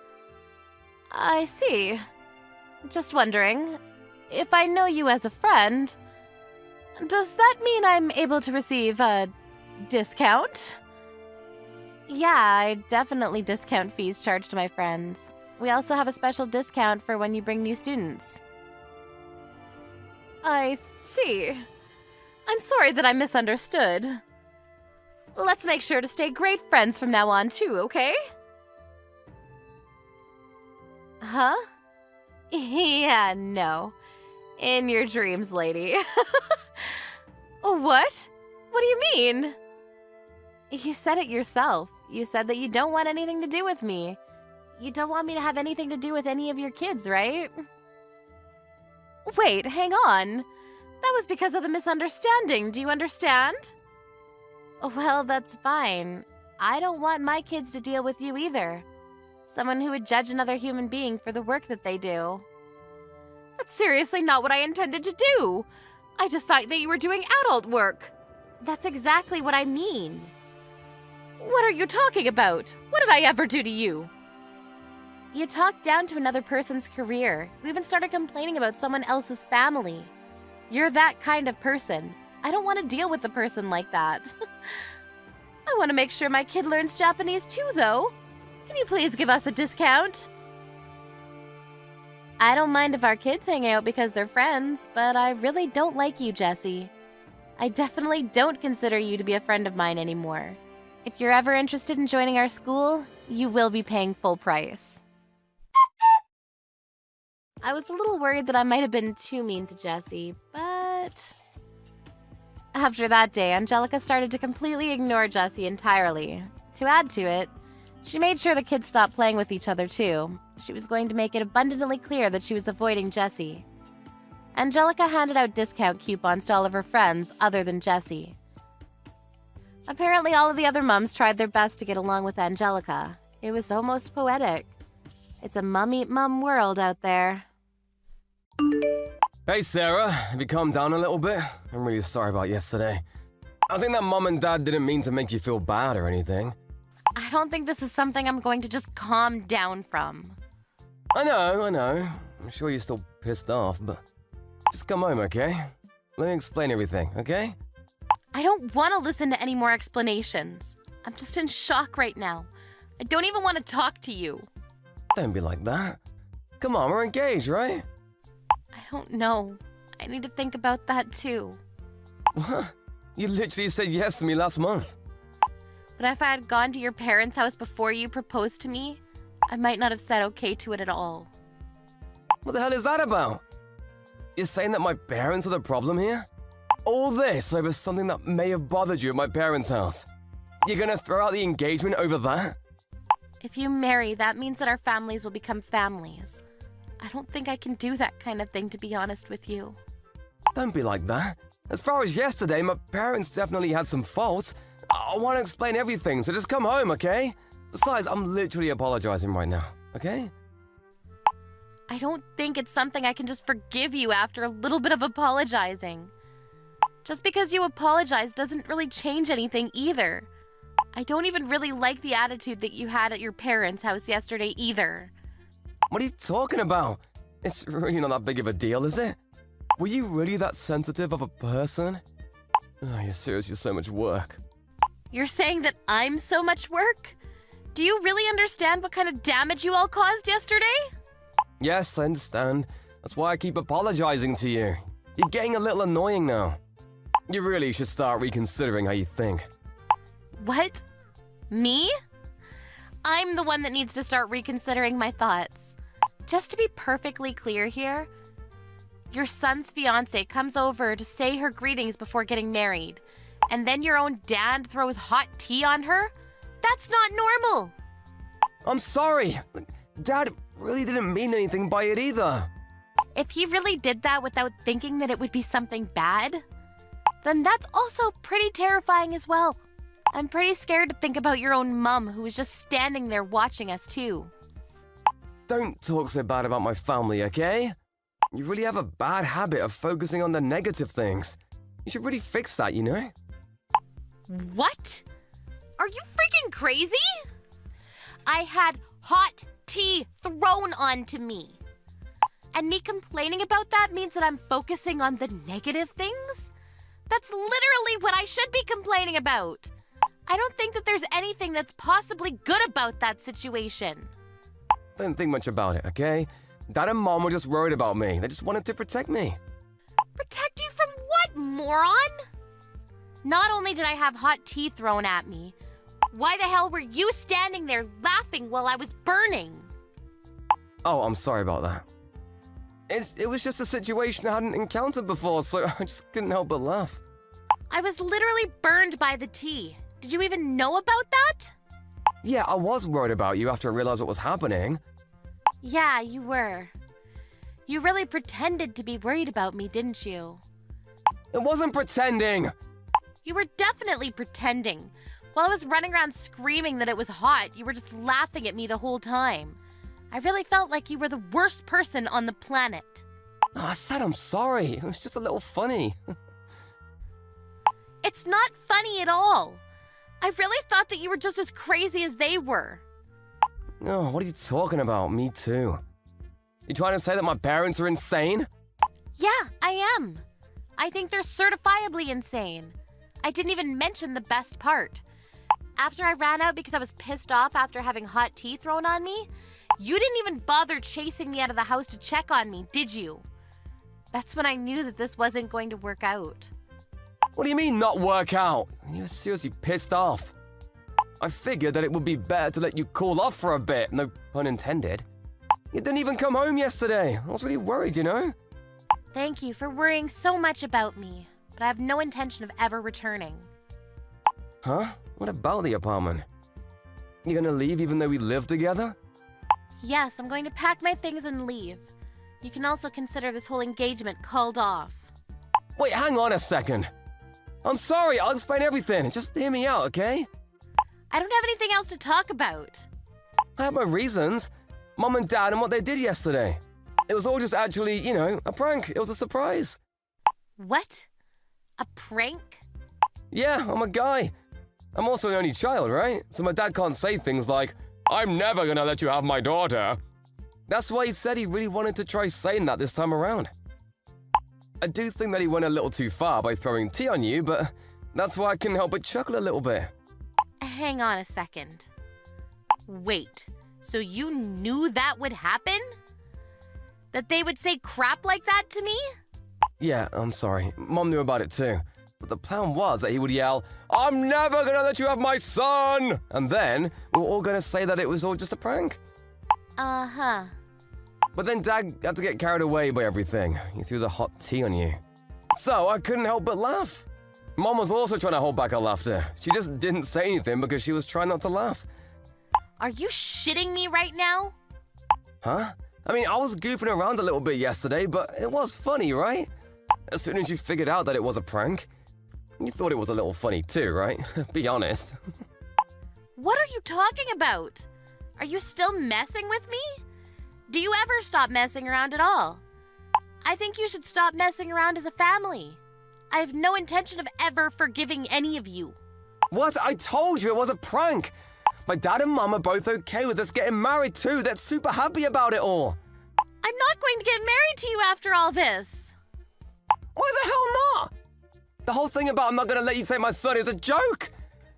I see. Just wondering, if I know you as a friend, does that mean I'm able to receive a discount? Yeah, I definitely discount fees charged to my friends. We also have a special discount for when you bring new students. I see. I'm sorry that I misunderstood. Let's make sure to stay great friends from now on too, okay? Huh? Yeah, no. In your dreams, lady. What? What do you mean? You said it yourself. You said that you don't want anything to do with me. You don't want me to have anything to do with any of your kids, right? Wait, hang on. That was because of the misunderstanding. Do you understand? Well, that's fine. I don't want my kids to deal with you either. Someone who would judge another human being for the work that they do. That's seriously not what I intended to do. I just thought that you were doing adult work. That's exactly what I mean. What are you talking about? What did I ever do to you? You talked down to another person's career. You even started complaining about someone else's family. You're that kind of person. I don't want to deal with a person like that. I want to make sure my kid learns Japanese too, though. Can you please give us a discount? I don't mind if our kids hang out because they're friends, but I really don't like you, Jesse. I definitely don't consider you to be a friend of mine anymore. If you're ever interested in joining our school, you will be paying full price. I was a little worried that I might have been too mean to Jesse, but... After that day, Angelica started to completely ignore Jesse entirely. To add to it, she made sure the kids stopped playing with each other too. She was going to make it abundantly clear that she was avoiding Jesse. Angelica handed out discount coupons to all of her friends other than Jesse. Apparently all of the other mums tried their best to get along with Angelica. It was almost poetic. It's a mum-eat-mum world out there. Hey Sarah, have you calmed down a little bit? I'm really sorry about yesterday. I think that mom and dad didn't mean to make you feel bad or anything. I don't think this is something I'm going to just calm down from. I know. I'm sure you're still pissed off, but just come home, okay? Let me explain everything, okay? I don't want to listen to any more explanations. I'm just in shock right now. I don't even want to talk to you. Don't be like that. Come on, we're engaged, right? I don't know. I need to think about that too. What? You literally said yes to me last month. But if I had gone to your parents' house before you proposed to me, I might not have said okay to it at all. What the hell is that about? You're saying that my parents are the problem here? All this over something that may have bothered you at my parents' house. You're gonna throw out the engagement over that? If you marry, that means that our families will become families. I don't think I can do that kind of thing, to be honest with you. Don't be like that. As far as yesterday, my parents definitely had some faults. I want to explain everything, so just come home, okay? Besides, I'm literally apologizing right now, okay? I don't think it's something I can just forgive you after a little bit of apologizing. Just because you apologize doesn't really change anything either. I don't even really like the attitude that you had at your parents' house yesterday either. What are you talking about? It's really not that big of a deal, is it? Were you really that sensitive of a person? Oh, you're seriously so much work. You're saying that I'm so much work? Do you really understand what kind of damage you all caused yesterday? Yes, I understand. That's why I keep apologizing to you. You're getting a little annoying now. You really should start reconsidering how you think. What? Me? I'm the one that needs to start reconsidering my thoughts. Just to be perfectly clear here, your son's fiancé comes over to say her greetings before getting married, and then your own dad throws hot tea on her? That's not normal! I'm sorry. Dad really didn't mean anything by it either. If he really did that without thinking that it would be something bad, then that's also pretty terrifying as well. I'm pretty scared to think about your own mum who was just standing there watching us too. Don't talk so bad about my family, okay? You really have a bad habit of focusing on the negative things. You should really fix that, you know? What? Are you freaking crazy? I had hot tea thrown onto me. And me complaining about that means that I'm focusing on the negative things? That's literally what I should be complaining about. I don't think that there's anything that's possibly good about that situation. Don't think much about it, okay? Dad and Mom were just worried about me. They just wanted to protect me. Protect you from what, moron? Not only did I have hot tea thrown at me, why the hell were you standing there laughing while I was burning? Oh, I'm sorry about that. It was just a situation I hadn't encountered before, so I just couldn't help but laugh. I was literally burned by the tea. Did you even know about that? Yeah, I was worried about you after I realized what was happening. Yeah, you were. You really pretended to be worried about me, didn't you? It wasn't pretending! You were definitely pretending. While I was running around screaming that it was hot, you were just laughing at me the whole time. I really felt like you were the worst person on the planet. I said I'm sorry. It was just a little funny. It's not funny at all. I really thought that you were just as crazy as they were. Oh, what are you talking about? Me too. You trying to say that my parents are insane? Yeah, I am. I think they're certifiably insane. I didn't even mention the best part. After I ran out because I was pissed off after having hot tea thrown on me, You didn't even bother chasing me out of the house to check on me, did you? That's when I knew that this wasn't going to work out. What do you mean not work out? You were seriously pissed off. I figured that it would be better to let you cool off for a bit, no pun intended. You didn't even come home yesterday. I was really worried, you know? Thank you for worrying so much about me, but I have no intention of ever returning. Huh? What about the apartment? You gonna leave even though we live together? Yes, I'm going to pack my things and leave. You can also consider this whole engagement called off. Wait, hang on a second. I'm sorry, I'll explain everything. Just hear me out, okay? I don't have anything else to talk about. I have my reasons. Mom and Dad and what they did yesterday. It was all just actually, you know, a prank. It was a surprise. What? A prank? Yeah, I'm a guy. I'm also an only child, right? So my dad can't say things like, I'm never gonna let you have my daughter. That's why he said he really wanted to try saying that this time around. I do think that he went a little too far by throwing tea on you, but that's why I couldn't help but chuckle a little bit. Hang on a second. Wait, so you knew that would happen? That they would say crap like that to me? Yeah, I'm sorry. Mom knew about it too. But the plan was that he would yell, I'm never gonna let you have my son! And then we were all gonna say that it was all just a prank. Uh-huh. But then Dad had to get carried away by everything. He threw the hot tea on you. So I couldn't help but laugh. Mom was also trying to hold back her laughter. She just didn't say anything because she was trying not to laugh. Are you shitting me right now? Huh? I mean, I was goofing around a little bit yesterday, but it was funny, right? As soon as you figured out that it was a prank, you thought it was a little funny too, right? Be honest. What are you talking about? Are you still messing with me? Do you ever stop messing around at all? I think you should stop messing around as a family. I have no intention of ever forgiving any of you. What? I told you it was a prank! My dad and mom are both okay with us getting married too. They're super happy about it all. I'm not going to get married to you after all this. Why the hell not? The whole thing about I'm not gonna let you take my son is a joke.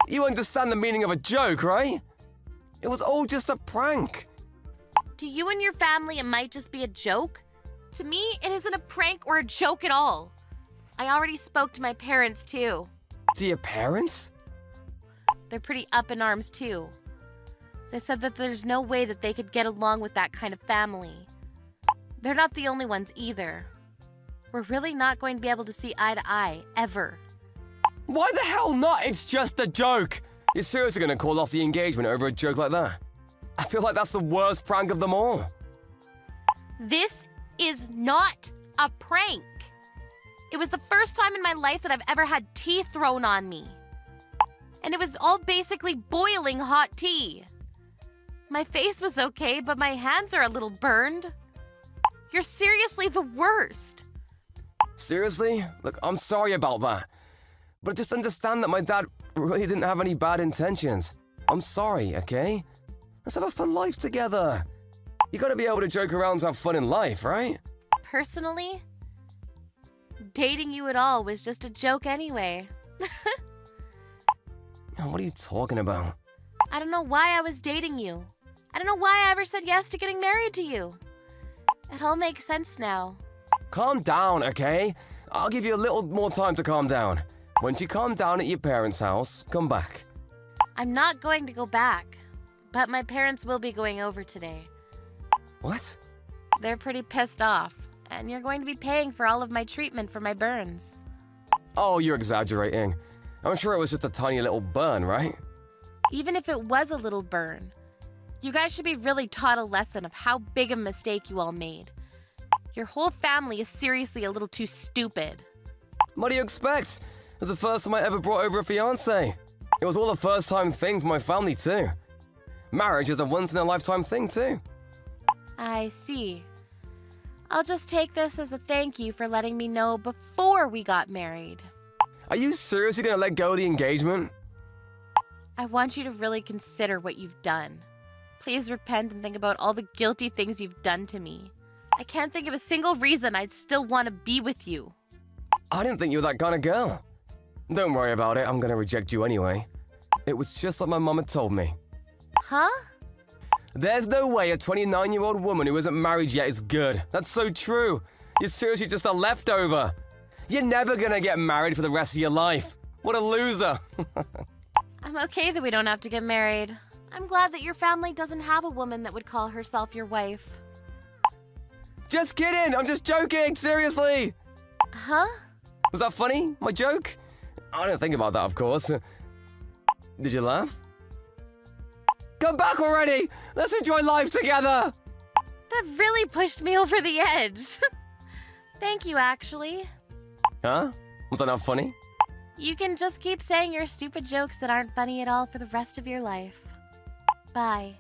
You understand the meaning of a joke, right? It was all just a prank. To you and your family, it might just be a joke. To me, it isn't a prank or a joke at all. I already spoke to my parents too. To your parents? They're pretty up in arms too. They said that there's no way that they could get along with that kind of family. They're not the only ones either. We're really not going to be able to see eye to eye, ever. Why the hell not? It's just a joke. You're seriously gonna call off the engagement over a joke like that? I feel like that's the worst prank of them all. This is not a prank. It was the first time in my life that I've ever had tea thrown on me. And it was all basically boiling hot tea. My face was okay, but my hands are a little burned. You're seriously the worst. Seriously? Look, I'm sorry about that. But just understand that my dad really didn't have any bad intentions. I'm sorry, okay? Let's have a fun life together. You gotta be able to joke around to have fun in life, right? Personally, dating you at all was just a joke anyway. What are you talking about? I don't know why I was dating you. I don't know why I ever said yes to getting married to you. It all makes sense now. Calm down, okay? I'll give you a little more time to calm down. Once you calm down at your parents' house, come back. I'm not going to go back, but my parents will be going over today. What? They're pretty pissed off, and you're going to be paying for all of my treatment for my burns. Oh, you're exaggerating. I'm sure it was just a tiny little burn, right? Even if it was a little burn, you guys should be really taught a lesson of how big a mistake you all made. Your whole family is seriously a little too stupid. What do you expect? It was the first time I ever brought over a fiancé. It was all a first-time thing for my family too. Marriage is a once-in-a-lifetime thing too. I see. I'll just take this as a thank you for letting me know before we got married. Are you seriously gonna let go of the engagement? I want you to really consider what you've done. Please repent and think about all the guilty things you've done to me. I can't think of a single reason I'd still want to be with you. I didn't think you were that kind of girl. Don't worry about it, I'm gonna reject you anyway. It was just like my mom had told me. Huh? There's no way a 29-year-old woman who isn't married yet is good. That's so true. You're seriously just a leftover. You're never gonna get married for the rest of your life. What a loser. I'm okay that we don't have to get married. I'm glad that your family doesn't have a woman that would call herself your wife. Just kidding. I'm just joking. Seriously. Huh? Was that funny? My joke? I didn't think about that, of course. Did you laugh? Come back already! Let's enjoy life together! That really pushed me over the edge. Thank you, actually. Huh? Was that not funny? You can just keep saying your stupid jokes that aren't funny at all for the rest of your life. Bye.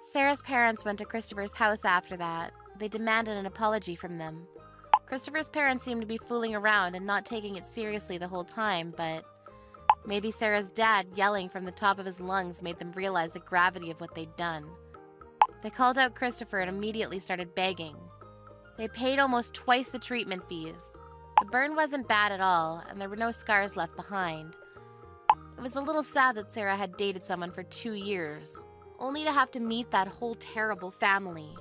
Sarah's parents went to Christopher's house after that. They demanded an apology from them. Christopher's parents seemed to be fooling around and not taking it seriously the whole time, but maybe Sarah's dad yelling from the top of his lungs made them realize the gravity of what they'd done. They called out Christopher and immediately started begging. They paid almost twice the treatment fees. The burn wasn't bad at all, and there were no scars left behind. It was a little sad that Sarah had dated someone for 2 years, only to have to meet that whole terrible family.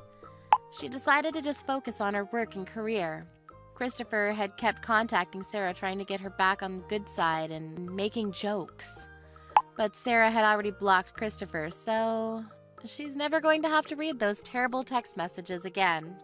She decided to just focus on her work and career. Christopher had kept contacting Sarah trying to get her back on the good side and making jokes. But Sarah had already blocked Christopher, so she's never going to have to read those terrible text messages again.